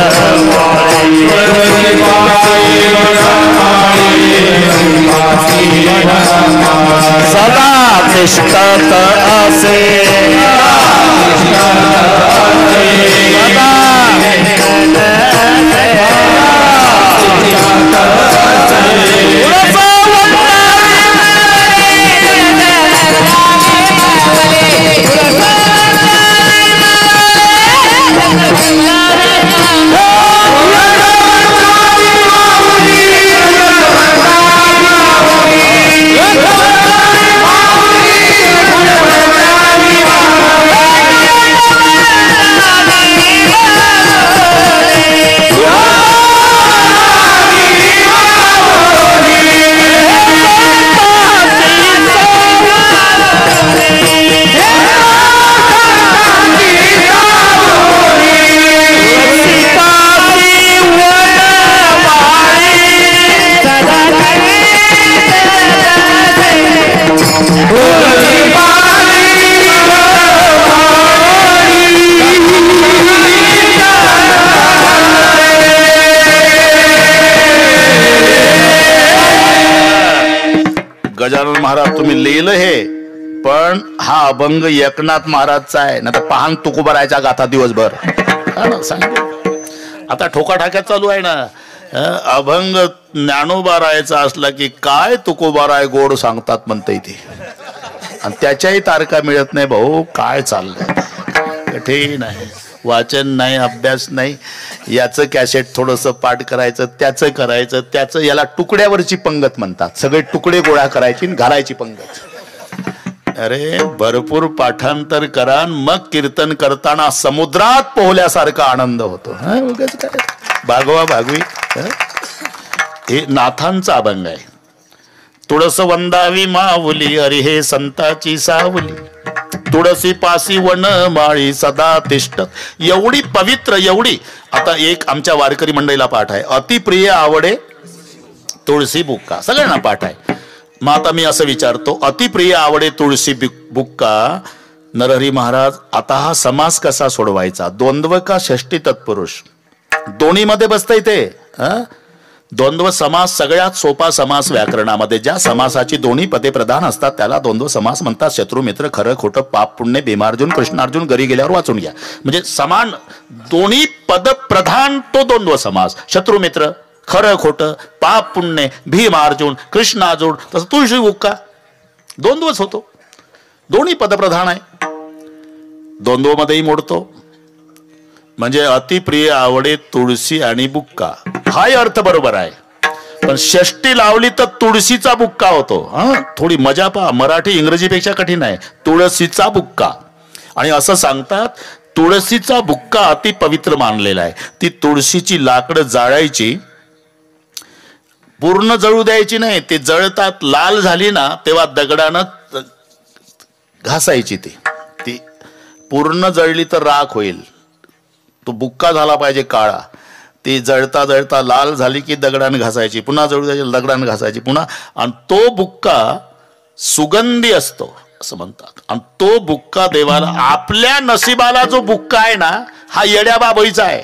सदा तिष्ठत असे. सदा गजानन महाराज तुम्ही लिहिलं हे, पण हा अभंग एकनाथ महाराजचा आहे ना, तर पहान तुकोबारायचा गाथा दिवसभर आता ठोकाठाक्यात चालू आहे ना. अभंग ज्ञानोबा राहायचा असला की काय तुकोबाराय गोड सांगतात म्हणते इथे, आणि त्याच्याही तारखा मिळत नाही. भाऊ काय चाललंय, कठीण आहे. वाचन नाही, अभ्यास नाही. याचं कॅसेट थोडंसं पाठ करायचं, त्याचं करायचं, त्याचं, याला तुकड्यावरची पंगत म्हणतात. सगळे तुकडे गोळा करायची घालायची पंगत. अरे भरपूर पाठांतर करा, मग कीर्तन करताना समुद्रात पोहल्यासारखा आनंद होतो. उगाच काय भागवा भागवी. हे नाथांचा अभंग आहे. तुळस वंदावी माऊली, अरे हे संताची सावली, तुळसी पासी वन माळी सदा तिष्ठत. एवढी पवित्र, एवढी. आता एक आमच्या वारकरी मंडळीला पाठ आहे, अतिप्रिय आवडे तुळशी बुक्का. सगळ्यांना पाठ आहे. मग आता मी असं विचारतो, अतिप्रिय आवडे तुळशी बुक्का. नरहरी महाराज, आता हा समास कसा सोडवायचा? द्वंद्व का षष्टी तत्पुरुष? दोन्ही मध्ये बसतंय ते. द्वंद्व समास सगळ्यात सोपा समास व्याकरणामध्ये. ज्या समासाची दोन्ही पदे प्रधान असतात त्याला द्वंद्व समास म्हणतात. शत्रू मित्र, खरं खोटं, पाप पुण्य, भीमार्जुन कृष्णार्जुन, घरी गेल्यावर वाचून घ्या. म्हणजे समान दोन्ही पद प्रधान तो द्वंद्व समास. शत्रू मित्र, खरं खोटं, पाप पुण्य, भीमार्जुन कृष्णार्जुन, तसं तुळशी बुक्का द्वंद्वच होतो. दोन्ही पदप्रधान आहे. द्वंद्व मध्येही मोडतो. म्हणजे अतिप्रिय आवडे तुळशी आणि बुक्का, हाही अर्थ बरोबर आहे. पण षष्टी लावली तर तुळशीचा बुक्का होतो. थोडी मजा पहा, मराठी इंग्रजीपेक्षा कठीण आहे. तुळशीचा बुक्का. आणि असं सांगतात, तुळशीचा बुक्का अति पवित्र मानलेला आहे. ती तुळशीची लाकडं जाळायची, पूर्ण जळू द्यायची नाही. ते जळतात, लाल झाली ना तेव्हा दगडानं घासायची. ती पूर्ण जळली तर राख होईल. तो बुक्का झाला पाहिजे काळा. ती जळता जळता लाल झाली की दगडानं घासायची, पुन्हा जळू द्यायची, दगडानं घासायची पुन्हा. आणि तो बुक्का सुगंधी असतो असं म्हणतात. आणि तो बुक्का देवाला, आपल्या नशिबाला जो बुक्का आहे ना, हा येड्या बाबळीचा आहे.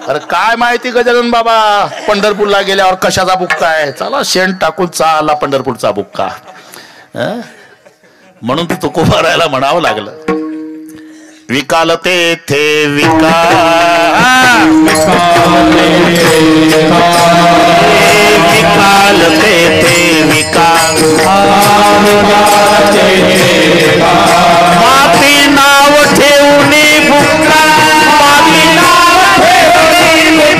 अरे काय माहिती गजानन बाबा पंढरपूरला गेल्यावर कशाचा बुक्का आहे. चला शेण टाकून चाला पंढरपूरचा बुक्का. म्हणून तू तुकोबारायला म्हणावं लागलं. विकालते थे विकालते थे विकाल माती नाव ठेवणी बुक्का, माती नाव ठेवणी बुक्का,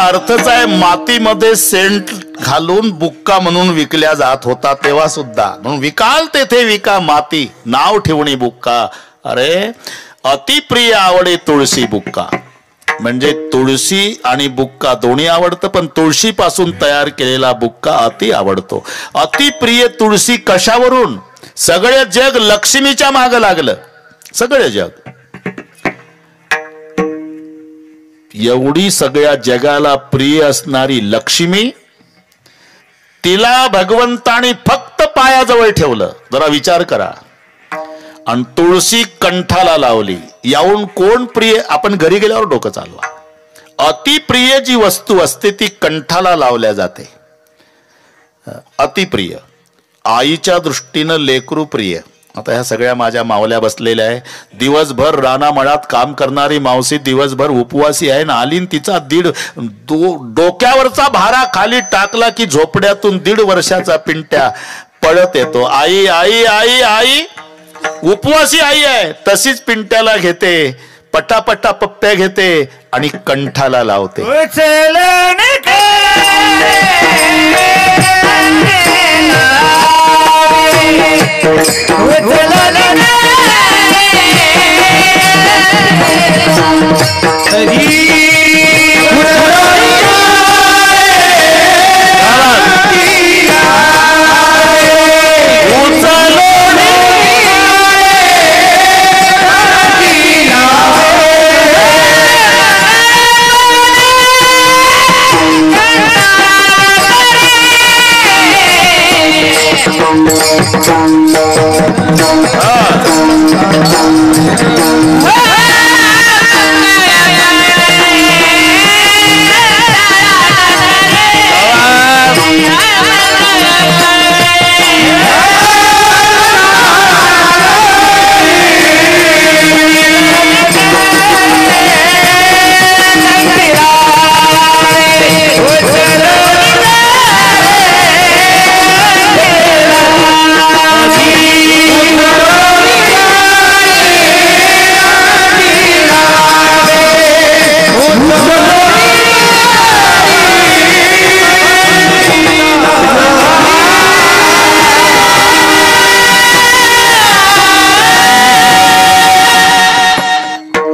अर्थच आहे. मातीमध्ये सेंट घालून बुक्का म्हणून विकल्या जात होता तेव्हा सुद्धा. म्हणून विकाल तेथे विका माती नाव ठेवणी बुक्का. अरे अतिप्रिय आवडे तुळशी बुक्का. म्हणजे तुळशी आणि बुक्का दोन्ही आवडतं, पण तुळशी पासून तयार केलेला बुक्का अति आवडतो. अतिप्रिय तुळशी कशावरून? सगळे जग लक्ष्मीच्या माग लागलं. सगळे जग, एवढी सगळ्या जगाला प्रिय असणारी लक्ष्मी, तिला भगवंतानी फक्त पायाजवळ ठेवलं. जरा विचार करा. आणि तुळशी कंठाला लावली. याहून कोण प्रिय? आपण घरी गेल्यावर डोकं चालवा. अतिप्रिय जी वस्तू असते ती कंठाला लावल्या जाते. अतिप्रिय. आईच्या दृष्टीनं लेकरू प्रिय. आता ह्या सगळ्या माझ्या मावल्या बसलेल्या आहे. दिवसभर रानामळात काम करणारी मावशी दिवसभर उपवासी आहे ना. आलीन तिचा डोक्यावरचा भारा खाली टाकला की झोपड्यातून 1.5 वर्षाचा पिंट्या पळत येतो. आई आई आई आई. उपवासी आई आहे, तशीच पिंट्याला घेते, पटापटा पप्प्या घेते आणि कंठाला लावते.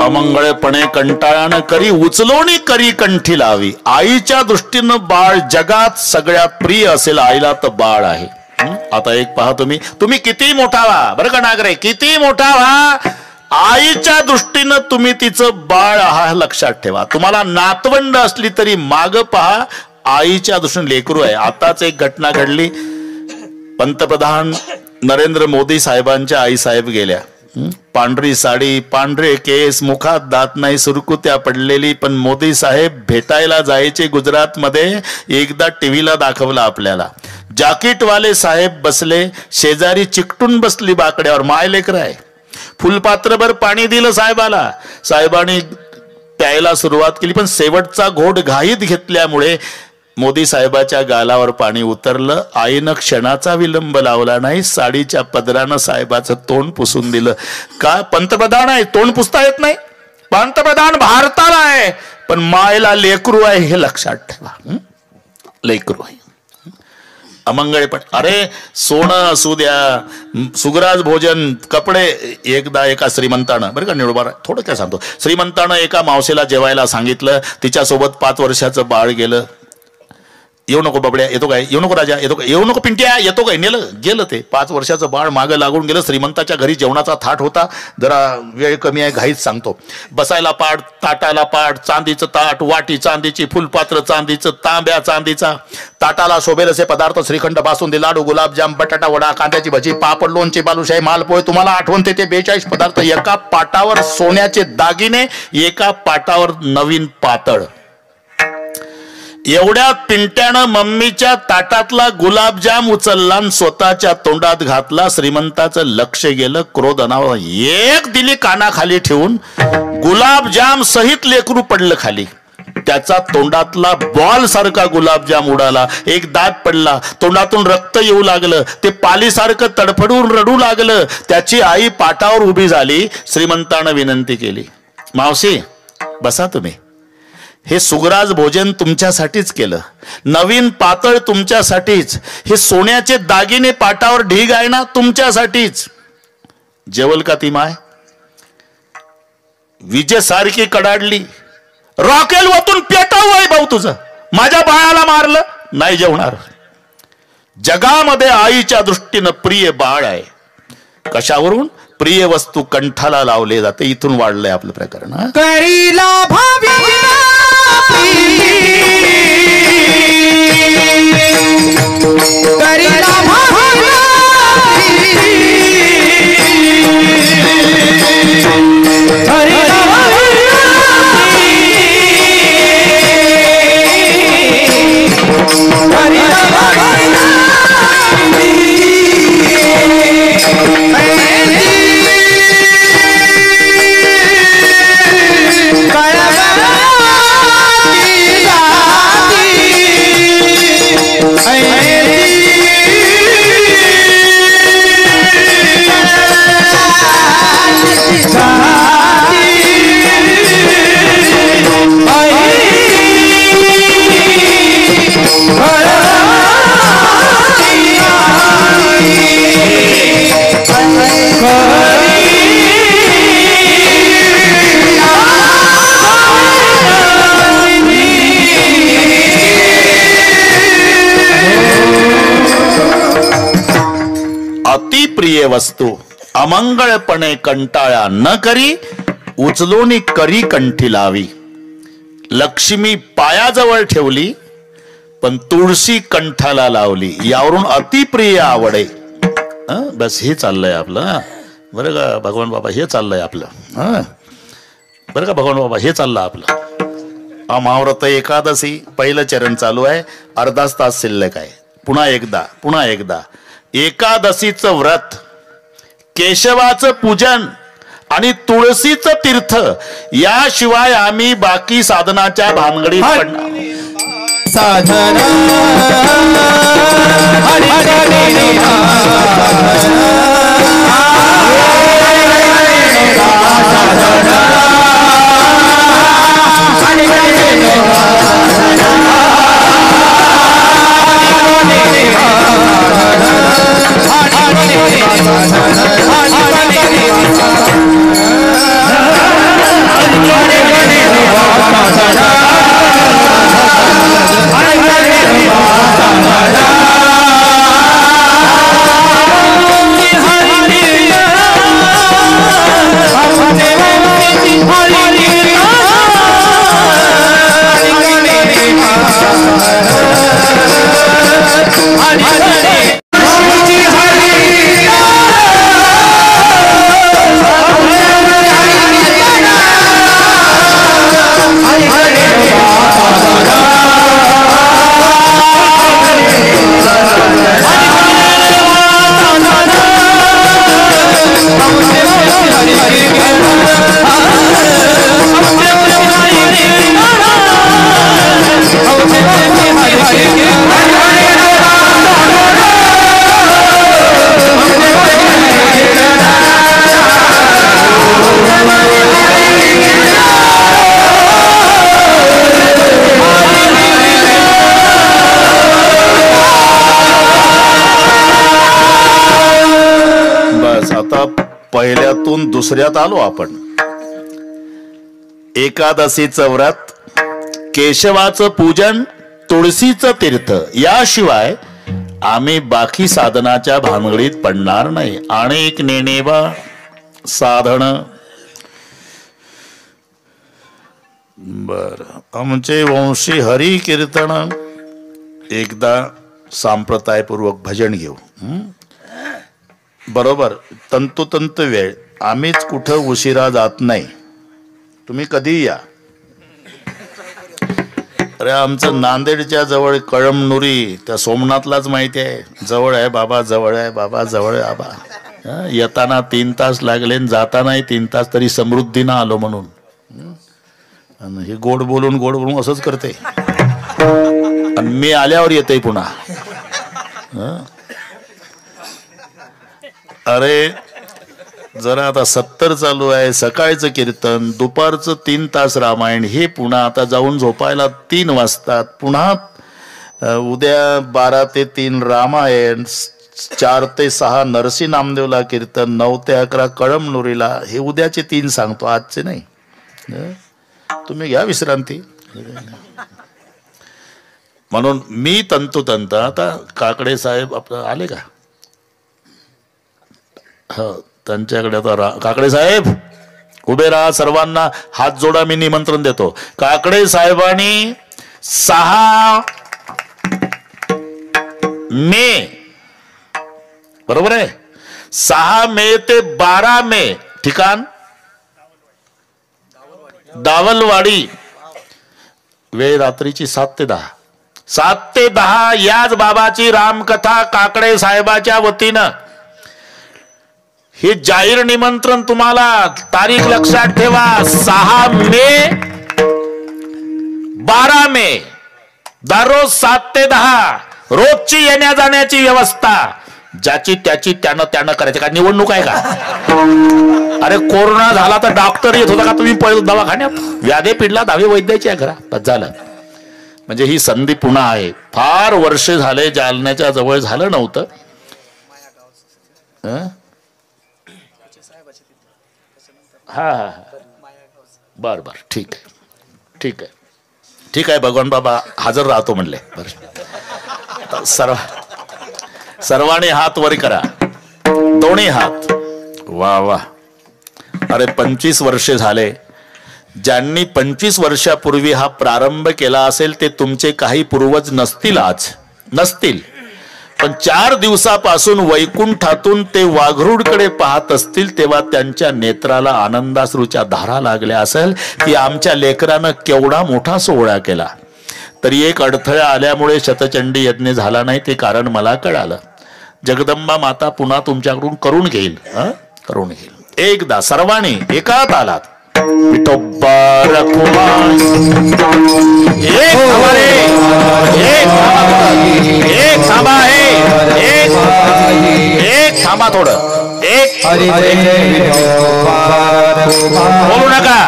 अमंगळपणे कंटाळानं करी उचलोणी करी कंठी लावी. आईच्या दृष्टीनं बाळ जगात सगळ्यात प्रिय असेल आईला तर बाळ आहे. आता एक पहा, तुम्ही किती मोठा व्हा बरं का नागरे, किती मोठा व्हा, आईच्या दृष्टीनं तुम्ही तिचं बाळ हा लक्षात ठेवा. तुम्हाला नातवंड असली तरी माग पहा, आईच्या दृष्टीने लेकरू आहे. आताच एक घटना घडली, पंतप्रधान नरेंद्र मोदी साहेबांच्या आई साहेब गेल्या. पांढरी साडी, पांढरे केस, मुखात दात नाही, सुरकुत्या पडलेली, पण मोदी साहेब भेटायला जायचे गुजरातमध्ये. एकदा टीव्हीला दाखवलं आपल्याला, जाकीटवाले साहेब बसले, शेजारी चिकटून बसली बाकड्यावर, माय लेकर आहे. फुलपात्रभर पाणी दिलं साहेबाला, साहेबांनी प्यायला सुरुवात केली, पण शेवटचा घोट घाईत घेतल्यामुळे मोदी साहेबाच्या गालावर पाणी उतरलं. आईनं क्षणाचा विलंब लावला नाही, साडीच्या पदरानं साहेबाचं तोंड पुसून दिलं. का पंतप्रधान आहे, तोंड पुसता येत नाही? पंतप्रधान भारताला आहे, पण मायला लेकरू आहे हे लक्षात ठेवा. लेकरू आहे. अमंगळपण, अरे सोनं असू द्या, सुगराज भोजन, कपडे. एकदा एका श्रीमंतानं, बरं का निळोबार थोडं काय सांगतो, श्रीमंतानं एका मावशीला जेवायला सांगितलं. तिच्यासोबत 5 वर्षाचं बाळ गेलं. येऊ नको बबड्या, येतो काय, येऊ नको राजा, येतो काय, येऊ नको पिंट्या, येतो काय, नेलं गेलं ते 5 वर्षाचं बाळ मागं लागून गेलं. श्रीमंताच्या घरी जेवणाचा थाट होता, जरा वेळ कमी आहे, घाईत सांगतो. बसायला पाट, ताटाला पाट, चांदीचं ताट, वाटी चांदीची, फुलपात्र चांदीचं, तांब्या चांदीचा, ताटाला शोभेल असे पदार्थ, श्रीखंड, बासुंदी, लाडू, गुलाबजाम, बटाटा वडा, कांद्याची भजी, पापड, लोणचे, बालुशाही, मालपोहे. तुम्हाला आठवण ते 42 पदार्थ. एका पाटावर सोन्याचे दागिने, एका पाटावर नवीन पातळ. एवढ्यात पिंट्यानं मम्मीच्या ताटातला गुलाबजाम उचलला आणि स्वतःच्या तोंडात घातला. श्रीमंताचं लक्ष गेलं, क्रोध अनावर, एक दिली कानाखाली ठेवून, गुलाबजाम सहित लेकरू पडलं खाली. त्याचा तोंडातला बॉल सारखा गुलाबजाम उडाला, एक दात पडला, तोंडातून रक्त येऊ लागलं, ते पालीसारखं तडफडून रडू लागलं. त्याची आई पाटावर उभी झाली. श्रीमंतानं विनंती केली, मावशी बसा तुम्ही, हे सुगराज भोजन तुमच्यासाठीच केलं, नवीन पातळ तुमच्यासाठीच, हे सोन्याचे दागिने पाटावर ढीग आहे ना तुमच्यासाठीच. जेवल का ती माय? विजेसारखी कडाडली, रॉकेल वतून पेटाव आहे भाऊ तुझं, माझ्या बाळाला मारलं, नाही जेवणार. जगामध्ये आईच्या दृष्टीनं प्रिय बाळ आहे. कशावरून? प्रिय वस्तू कंठाला लावले जाते. इथून वाढलंय आपलं प्रकरण. करीला भावी करीला भावी प्रिय वस्तू अमंगळपणे कंटाळा न करी उचलून करी कंठी लावी. लक्ष्मी पायाजवळ ठेवली पण तुळशी कंठाला लावली. यावरून अतिप्रिय आवडे. बस हे चाललंय आपलं. बरं का भगवान बाबा, हे चाललंय आपलं. बरं का भगवान बाबा, हे चाललं आपलं. महाव्रत एकादशी पहिलं चरण चालू आहे. अर्धाच तास शिल्लक आहे. पुन्हा एकदा एकादशीचं व्रत, केशवाचं पूजन आणि तुळशीचं तीर्थ याशिवाय आम्ही बाकी साधनाच्या भानगडीत पडणार. साधना पहिल्यातून दुसऱ्यात आलो आपण. एकादशीचं व्रत, केशवाचं पूजन, तुळशीचं तीर्थ याशिवाय आम्ही बाकी साधनाच्या भानगडीत पडणार नाही. अनेक नेणेबा साधन. बर, आमचे वंशी हरी कीर्तन. एकदा सांप्रदायपूर्वक भजन घेऊ. बरोबर तंतोतंत वेळ. आम्हीच कुठं उशिरा जात नाही. तुम्ही कधी या. अरे आमचं नांदेडच्या जवळ कळमनुरी, त्या सोमनाथलाच माहिती आहे. जवळ आहे बाबा, जवळ आहे बाबा, जवळ आहे बाबा. येताना 3 तास लागले, जातानाही 3 तास. तरी समृद्धीनं आलो म्हणून. आणि हे गोड बोलून असंच करते. आणि मी आल्यावर येते पुन्हा. अरे जरा आता 70 चालू आहे. सकाळचं कीर्तन, दुपारचं 3 तास रामायण. हे पुन्हा आता जाऊन झोपायला 3 वाजतात. पुन्हा उद्या 12 ते 3 रामायण, 4 ते 6 नरसी नामदेवला कीर्तन, 9 ते 11 कळमनुरीला. हे उद्याचे 3 सांगतो, आजचे नाही. तुम्ही घ्या विश्रांती. म्हणून मी तंतोतंत. आता काकडे साहेब आपलं आले का? हो, त्यांच्याकडे आता काकडे साहेब उभे राहा. सर्वांना हात जोडा. मी निमंत्रण देतो. काकडे साहेबांनी 6 मे, बरोबर आहे, 6 मे ते 12 मे ठिकाण दावलवाडी. वेळ रात्रीची 7 ते 10. 7 ते 10 याच बाबाची रामकथा काकडे साहेबाच्या वतीनं. हे जाहीर निमंत्रण तुम्हाला. तारीख लक्षात ठेवा. 6 मे 12 मे दररोज 7 ते 10 रोजची येण्या जाण्याची व्यवस्था. ज्याची त्याची त्यानं करायची. का निवडणूक आहे का? अरे कोरोना झाला तर डॉक्टर येत होता का तुम्ही पळत दवाखान्यात? व्याधे पिढला दहावी वैद्याची आहे घरा झालं. म्हणजे ही संधी पुन्हा आहे. फार वर्ष झाले जालन्याच्या जवळ झालं नव्हतं. हा हा बर बर ठीक आहे ठीक आहे ठीक आहे. भगवान बाबा हजर राहतो म्हणले. बरं सर्वांनी हात वर करा. दोन्ही हात. वा वा. अरे 25 वर्षे झाले. ज्यांनी 25 वर्षापूर्वी हा प्रारंभ केला असेल ते तुमचे काही पूर्वज नसतील, आज नसतील, पण 4 दिवसापासून वैकुंठातून ते वाघरूडकडे पाहत असतील तेव्हा त्यांच्या नेत्राला आनंदाश्रूच्या धारा लागल्या असेल की आमच्या लेकरानं केवढा मोठा सोहळा केला. तरी एक अडथळा आल्यामुळे शतचंडी यज्ञ झाला नाही, ते कारण मला कळालं. जगदंबा माता पुन्हा तुमच्याकडून करून घेईल, करून घेईल. एकदा सर्वांनी एका तालात विठोबा रखुमा. एक थांबा, एक थांबा थोडं, एक बोलू नका,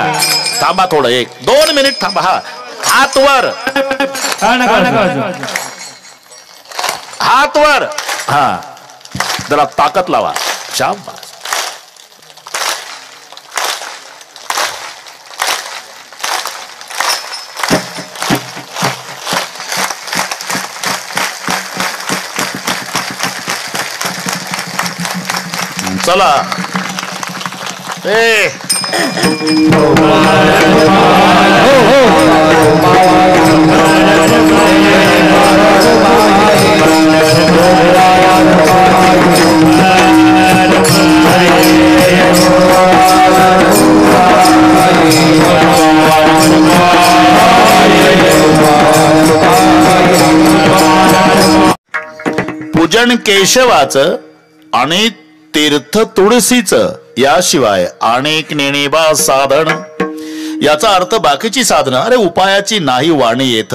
थांबा थोडं, 1-2 मिनिट थांबा. हा हात वर, हात वर. हा जरा ताकद लावा. शाबास. चला. पूजन केशवाचं आणि तीर्थ तुळशीचं, याशिवाय अनेक नेणेबा साधन. याचा अर्थ बाकीची साधनं, अरे उपायाची नाही वाणी येत,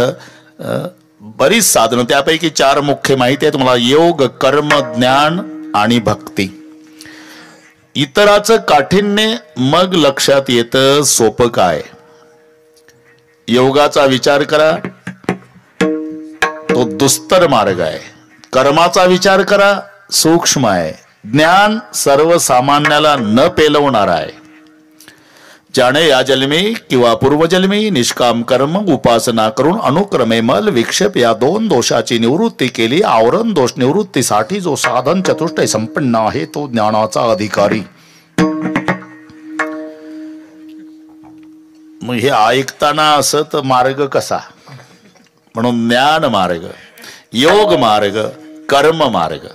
बरीच साधनं. त्यापैकी 4 मुख्य माहिती आहे तुम्हाला: योग, कर्म, ज्ञान आणि भक्ती. इतराचं काठिण्य मग लक्षात येतं सोपं काय. योगाचा विचार करा, तो दुस्तर मार्ग आहे. कर्माचा विचार करा, सूक्ष्म आहे. ज्ञान सर्वसामान्याला न पेलवणार आहे. ज्याने या जन्मी किंवा पूर्वजन्मी निष्काम कर्म उपासना करून अनुक्रमे मल विक्षेप या 2 दोषाची निवृत्ती केली, आवरण दोष निवृत्तीसाठी जो साधन चतुष्टय संपन्न आहे तो ज्ञानाचा अधिकारी. मग हे ऐकताना असं तर मार्ग कसा? म्हणून ज्ञान मार्ग, योग मार्ग, कर्म मार्ग,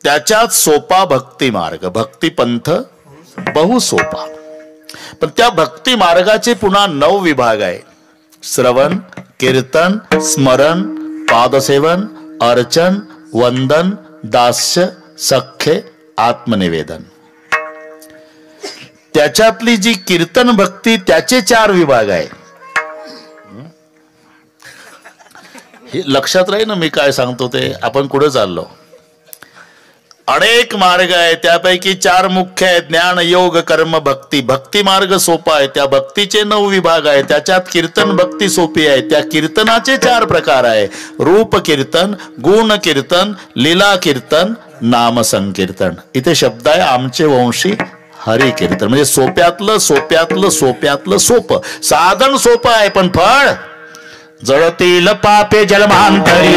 त्याच्यात सोपा भक्ती मार्ग. भक्ती पंथ बहु सोपा. पण त्या भक्ती मार्गाचे पुन्हा 9 विभाग आहे: श्रवण, कीर्तन, स्मरण, पादसेवन, अर्चन, वंदन, दास्य, सख्य, आत्मनिवेदन. त्याच्यातली जी कीर्तन भक्ती त्याचे 4 विभाग आहे. हे लक्षात राहील ना मी काय सांगतो ते. आपण कुठे चाललो? अनेक मार्ग आहे, त्यापैकी 4 मुख्य आहेत: ज्ञान, योग, कर्म, भक्ती. भक्ती मार्ग सोपा आहे, त्या भक्तीचे 9 विभाग आहे. त्याच्यात कीर्तन भक्ती सोपी आहे, त्या कीर्तनाचे 4 प्रकार आहे: रूप कीर्तन, गुण कीर्तन, लीला कीर्तन, नाम संकीर्तन. इथे शब्द आहे आमचे वंशी हरी कीर्तन. म्हणजे सोप्यातलं सोप्यातलं सोप्यातलं सोपं. साधन सोपं आहे पण फळ जळतील पापे जन्मांतरी.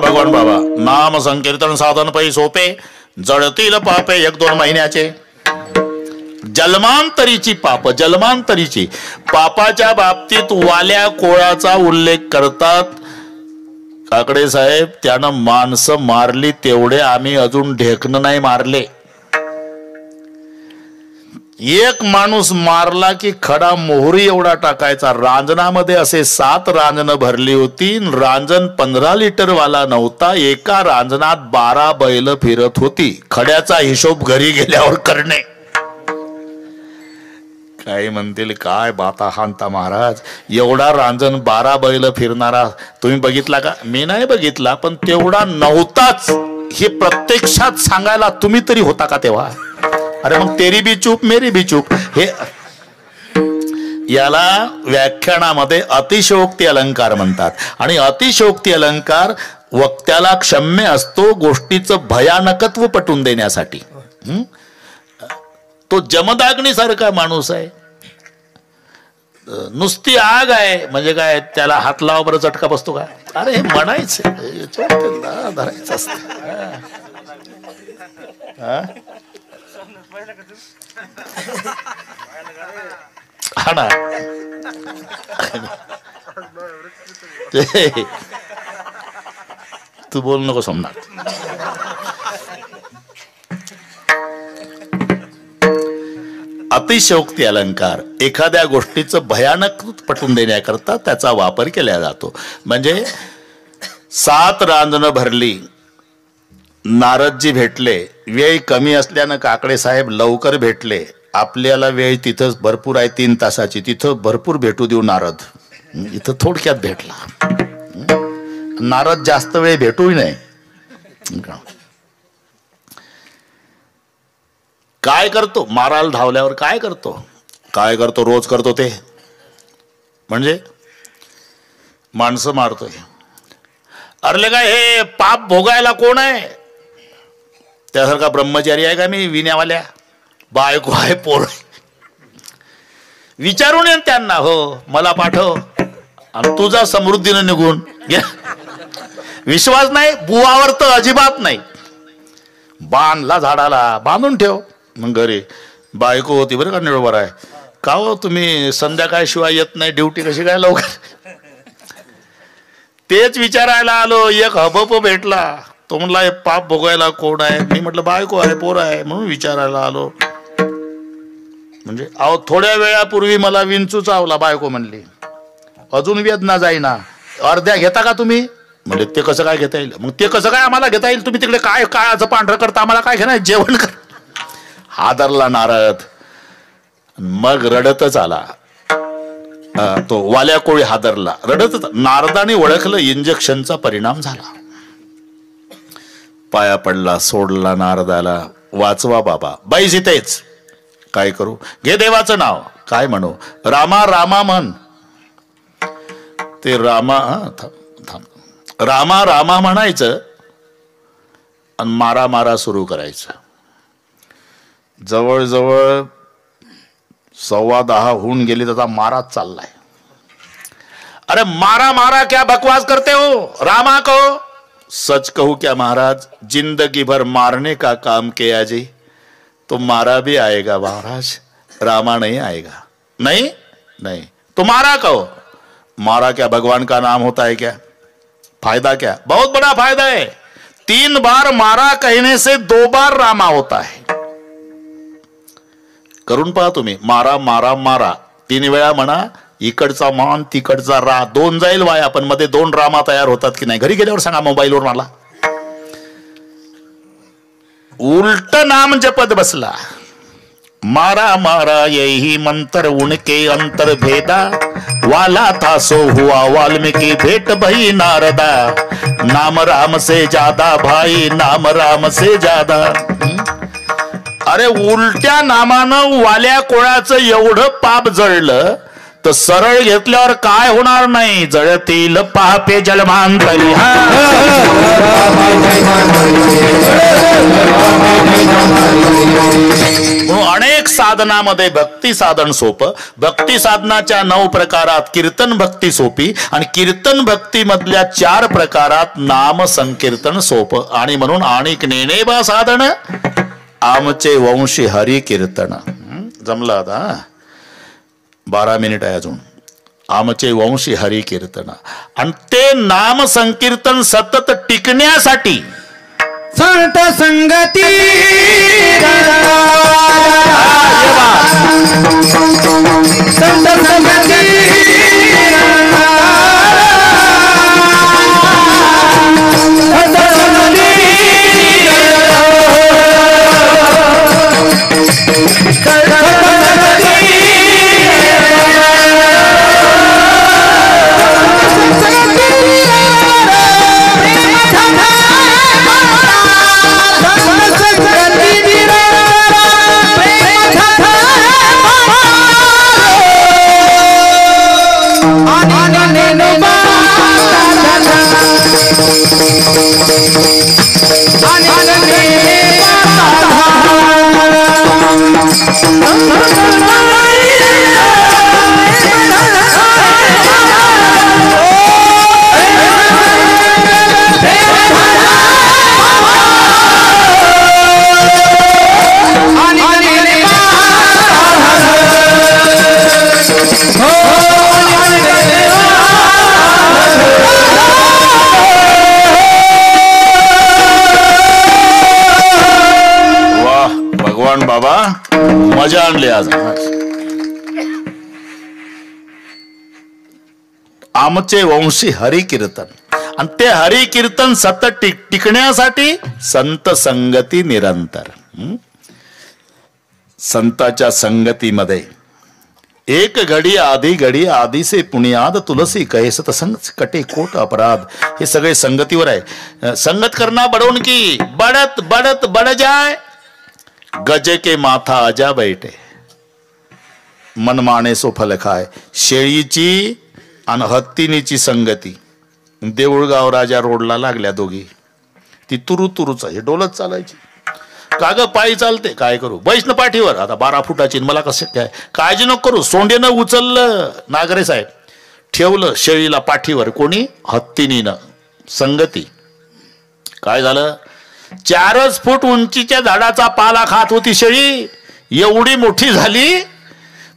भगवान बाबा नाम संकीर्तन साधन पै सोपे, जळतील पापे 1-2 महिन्याचे. जन्मांतरीची पाप, जन्मांतरीची पापाच्या बाबतीत वाल्या कोळाचा उल्लेख करतात काकडे साहेब. त्यानं माणसं मारली तेवढे आम्ही अजून ढेकणं नाही मारले. एक माणूस मारला की खडा मोहरी एवढा टाकायचा. रांजणामध्ये असे 7 रांजणं भरली होती. रांजण 15 लिटर वाला नव्हता. एका रांजणात 12 बैल फिरत होती. खड्याचा हिशोब घरी गेल्यावर करणे. काय म्हणतील काय बाता हांता महाराज, एवढा रांजण 12 बैल फिरणारा तुम्ही बघितला का? मी नाही बघितला, पण तेवढा नव्हताच हे प्रत्यक्षात सांगायला तुम्ही तरी होता का तेव्हा? अरे मग तेरी बी चूप मेरी बी चूप, हे याला व्याख्यानामध्ये अतिशयोक्ती अलंकार म्हणतात. आणि अतिशयोक्ती अलंकार वक्त्याला क्षम्य असतो गोष्टीचं भयानकत्व पटवून देण्यासाठी. तो जमदाग्नीसारखा माणूस आहे, नुसती आग आहे म्हणजे काय त्याला हात लावा बरं चटका बसतो का? अरे हे म्हणायचं धरायचं असतं. हा ना, तू बोल नको सोमनाथ. अतिशयोक्ती अलंकार एखाद्या गोष्टीचं भयानक पटवून देण्याकरता त्याचा वापर केला जातो. म्हणजे 7 रांजणं भरली, नारदजी भेटले, वेळ कमी असल्यानं काकडे साहेब लवकर भेटले. आपल्याला वेळ तिथं भरपूर आहे 3 तासाची, तिथं भरपूर भेटू देऊ नारद. इथं थोडक्यात भेटला. नारद जास्त वेळ भेटूही नाही. काय करतो मारायला धावल्यावर? काय करतो रोज करतो ते, म्हणजे माणसं मारतोय. अरे काय हे पाप भोगायला कोण आहे? त्यासारखा ब्रह्मचारी आहे का मी? विण्यावाल्या बायको आहे, पोर. विचारून ये त्यांना, हो मला पाठव आणि तुझा समृद्धीनं निघून. विश्वास नाही बुवावर तर अजिबात नाही. बांधला झाडाला बांधून ठेव. मग घरी बायको होती बरं का, निरोबर आहे का हो तुम्ही संध्याकाळशिवाय येत नाही ड्युटी कशी काय लवकर? तेच विचारायला आलो. एक हबप भेटला, तो म्हणला हे पाप भोगायला कोण आहे? मी म्हटलं बायको आहे, पोर आहे, म्हणून विचारायला आलो. म्हणजे अहो थोड्या वेळापूर्वी मला विंचू चावला, बायको म्हणली अजून वेदना जाईना, अर्ध्या घेता का तुम्ही? म्हणजे ते कसं काय घेता येईल? मग ते कसं काय आम्हाला घेता येईल? तुम्ही तिकडे काय काळाचं पांढरं करता, आम्हाला काय घेणार? जेवण कर. हादरला नारद, मग रडतच आला. तो वाल्या कोळी हादरला, रडतच. नारदाने ओळखलं इंजेक्शनचा परिणाम झाला. पाया पडला, सोडला नारदाला. वाचवा बाबा. बाईस इथेच. काय करू? घे देवाचं नाव. काय म्हणू? रामा रामा म्हण. ते रामा रामा रामा म्हणायचं आणि मारा मारा सुरू करायचं. जवळजवळ 10:15 होऊन गेली, त्याचा माराच चाललाय. अरे मारा मारा क्या बकवास करते हो? रामा कहो. सच कहूं क्या महाराज, जिंदगी भर मारने का काम किया जी, तो मारा भी आएगा महाराज, रामा नहीं आएगा. नहीं नहीं तो मारा कहो. मारा क्या भगवान का नाम होता है क्या? फायदा क्या? बहुत बड़ा फायदा है. 3 बार मारा कहने से 2 बार रामा होता है. करून पहा तुम्ही. मारा मारा मारा 3 वेळा म्हणा. इकडचा मान तिकडचा रा, 2 जाईल वाया, पण मध्ये 2 रामा तयार होतात की नाही? घरी गेल्यावर सांगा मोबाईलवर मला. उलट नाम जपत बसला. मारा मारा यही मंत्र उनके अंतर भेदा, वाला था सो हुआ वाल्मीकि भेट भई नारदा, नाम राम से ज्यादा भाई, नाम राम से ज्यादा. अरे उलट्या नामानं वाल्या कोळाचं एवढं पाप जळलं तर सरळ घेतल्यावर काय होणार नाही? जळतील पापे जलमांतरी. अनेक साधनामध्ये भक्ती साधन सोपं. भक्ती साधनाच्या 9 प्रकारात कीर्तन भक्ती सोपी, आणि कीर्तन भक्ती मधल्या 4 प्रकारात नाम संकीर्तन सोपं. आणि म्हणून आणिक नेणेबा साधन आमचे वंशी हरी कीर्तन. जमला आता? 12 मिनिट आहे अजून. आमचे वंशी हरी कीर्तन. आणि ते नाम संकीर्तन सतत टिकण्यासाठी संत संगती संत संगती भगवान बाबा मजा आणली आज. आमचे वंशी हरिकीर्तन आणि ते हरिकीर्तन सतत टिकण्यासाठी संत संगती निरंतर. संताच्या संगतीमध्ये एक घडी आधी से पुण्याद तुलसी कहे सतसंग कटे कोट अपराध. हे सगळे संगतीवर आहे. संगत करना बडवून की बडत बडत बड जाय गजे के माथा आजा बैठे मनमाने सो फल खाय. शेळीची आणि हत्तीनीची संगती देऊळगाव राजा रोडला लागल्या दोघी. ती तुरु तुरुच हे डोलत चालायची. काग पायी चालते काय करू बैष्ण पाठीवर. आता 12 फुटाची मला कसं काय काळजी नको करू. सोंडेनं उचललं नागरे साहेब ठेवलं शेळीला पाठीवर. कोणी हत्तीनीनं संगती. काय झालं 4 फूट उंचीच्या झाडाचा पाला खात होती शेळी. एवढी मोठी झाली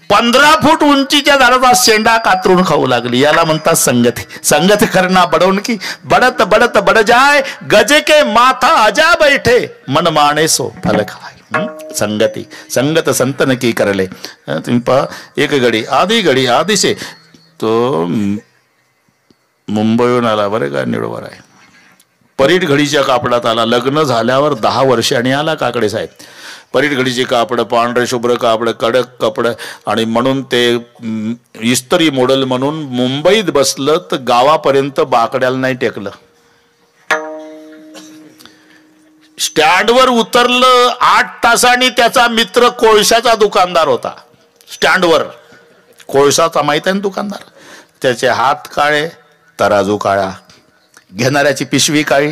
15 फूट उंचीच्या झाडाचा शेंडा कातरून खाऊ लागली. याला म्हणतात संगती. संगत करना बडवून की बडत बडत बड जाय गजे के माथा आजा बैठे मन माने सो फल खाय. संगती संगत संतन की करले. तुम्ही पहा एक घडी आधीचे तो मुंबईहून आला बरं का निळवर आहे. परीट घडीच्या कापडात आला. लग्न झाल्यावर 10 वर्षांनी आला काकडे साहेब. परीट घडीचे कापड पांढरे शुभ्र कापड कडक कपड आणि म्हणून ते इस्त्री मॉडेल म्हणून मुंबईत बसलं तर गावापर्यंत बाकड्याला नाही टेकलं. स्टँडवर उतरलं 8 तासांनी त्याचा मित्र कोळशाचा दुकानदार होता. स्टँडवर कोळशाचा माहित आहे ना दुकानदार. त्याचे हात काळे तराजू काळा घेणाऱ्याची पिशवी काळी.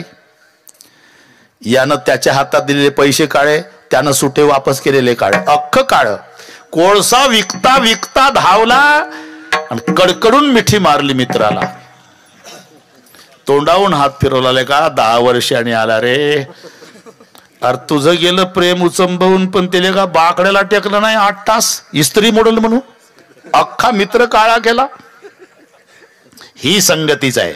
यानं त्याच्या हातात दिलेले पैसे काळे त्यानं सुटे वापस केलेले काळे. अख्खं काळ. कोळसा विकता विकता धावला आणि कडकडून मिठी मारली मित्राला. तोंडावून हात फिरवला का 10 वर्षांनी आला रे. अरे तुझं गेलं प्रेम उचंबवून पण त्याला का बाकड्याला टेकलं नाही 8 तास. इस्त्री मॉडेल म्हणून अख्खा मित्र काळा केला. ही संगतीच आहे.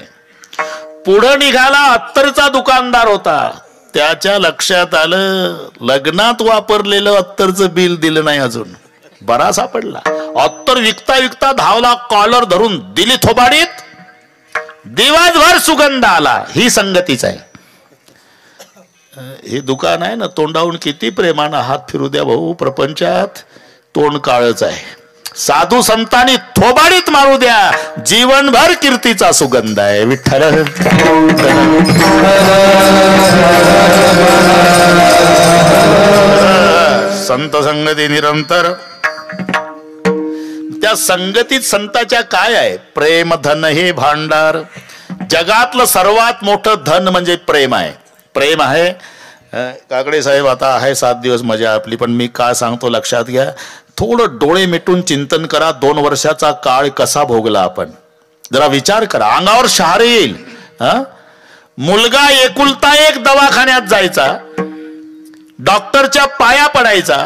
पुढं निघाला अत्तरचा दुकानदार होता. त्याच्या लक्षात आलं लग्नात वापरलेलं अत्तरचं बिल दिलं नाही अजून. बरा सापडला. अत्तर विकता विकता धावला कॉलर धरून दिली थोबाडीत. दिवसभर सुगंध आला. ही संगतीच आहे. हे दुकान आहे ना तोंडावून किती प्रेमानं हात फिरू द्या भाऊ प्रपंचात तोंड काळच आहे. साधू संतांनी थोबाडीत मारू द्या जीवनभर कीर्तीचा सुगंध आहे. विठ्ठल संत संगती निरंतर. त्या संगतीत संताच्या काय आहे प्रेम धन हे भांडार. जगातलं सर्वात मोठं धन म्हणजे प्रेम आहे. प्रेम आहे. काकडे साहेब आता आहे 7 दिवस मजा आपली पण मी काय सांगतो लक्षात घ्या. थोडं डोळे मिटून चिंतन करा. 2 वर्षाचा काळ कसा भोगला आपण जरा विचार करा. अंगावर शहारे येईल. मुलगा एकुलता एक दवाखान्यात जायचा. डॉक्टरच्या पाया पडायचा.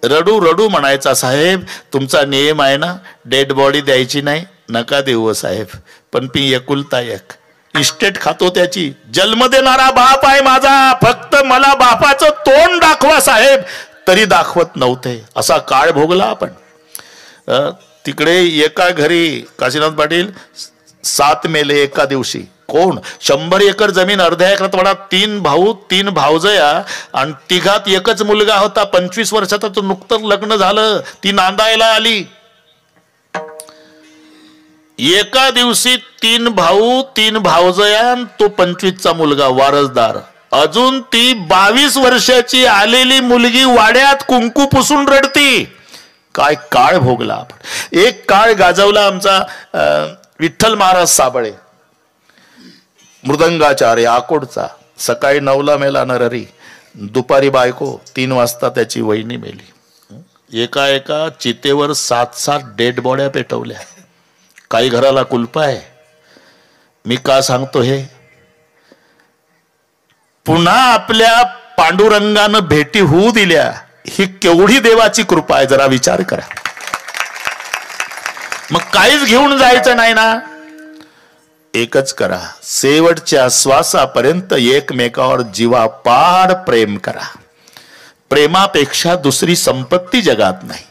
रडू रडू म्हणायचा साहेब तुमचा नियम आहे ना डेड बॉडी द्यायची नाही. नका देऊ साहेब पण मी एकुलता एक. इस्टेट खातो त्याची. जन्म देणारा बाप आहे माझा. फक्त मला बापाचं तोंड दाखवा साहेब तरी दाखवत नव्हते. असा काळ भोगला आपण. तिकडे एका घरी काशीनाथ पाटील 7 मेले एका दिवशी. कोण 100 एकर जमीन अर्ध्या एकरात वाडा. 3 भाऊ 3 भावजया आणि तिघात एकच मुलगा होता. 25 वर्षाचा तो नुकतंच लग्न झालं. ती नांदायला आली. एका दिवशी 3 भाऊ 3 भावजया तो 25चा मुलगा वारसदार. अजून ती 22 वर्षाची आलेली मुलगी वाड्यात कुंकू पुसून रडती. काय काळ भोगला आपण. एक काळ गाजवला आमचा विठ्ठल महाराज साबळे मृदंगाचार्य आकोडचा. सकाळी 9ला मेला नरहरी. दुपारी बायको 3 वाजता त्याची वहिनी मेली. एका एका चितेवर 7-7 डेड बॉड्या पेटवल्या. काही घराला कुलप आहे. मी का सांगतो हे पुन्हा आपल्या पांडुरंगानं भेटी होऊ दिल्या. ही केवढी देवाची कृपा आहे जरा विचार करा. मग काहीच घेऊन जायचं नाही ना. एकच करा शेवटच्या श्वासापर्यंत एकमेकावर जीवापाड प्रेम करा. प्रेमापेक्षा दुसरी संपत्ती जगात नाही.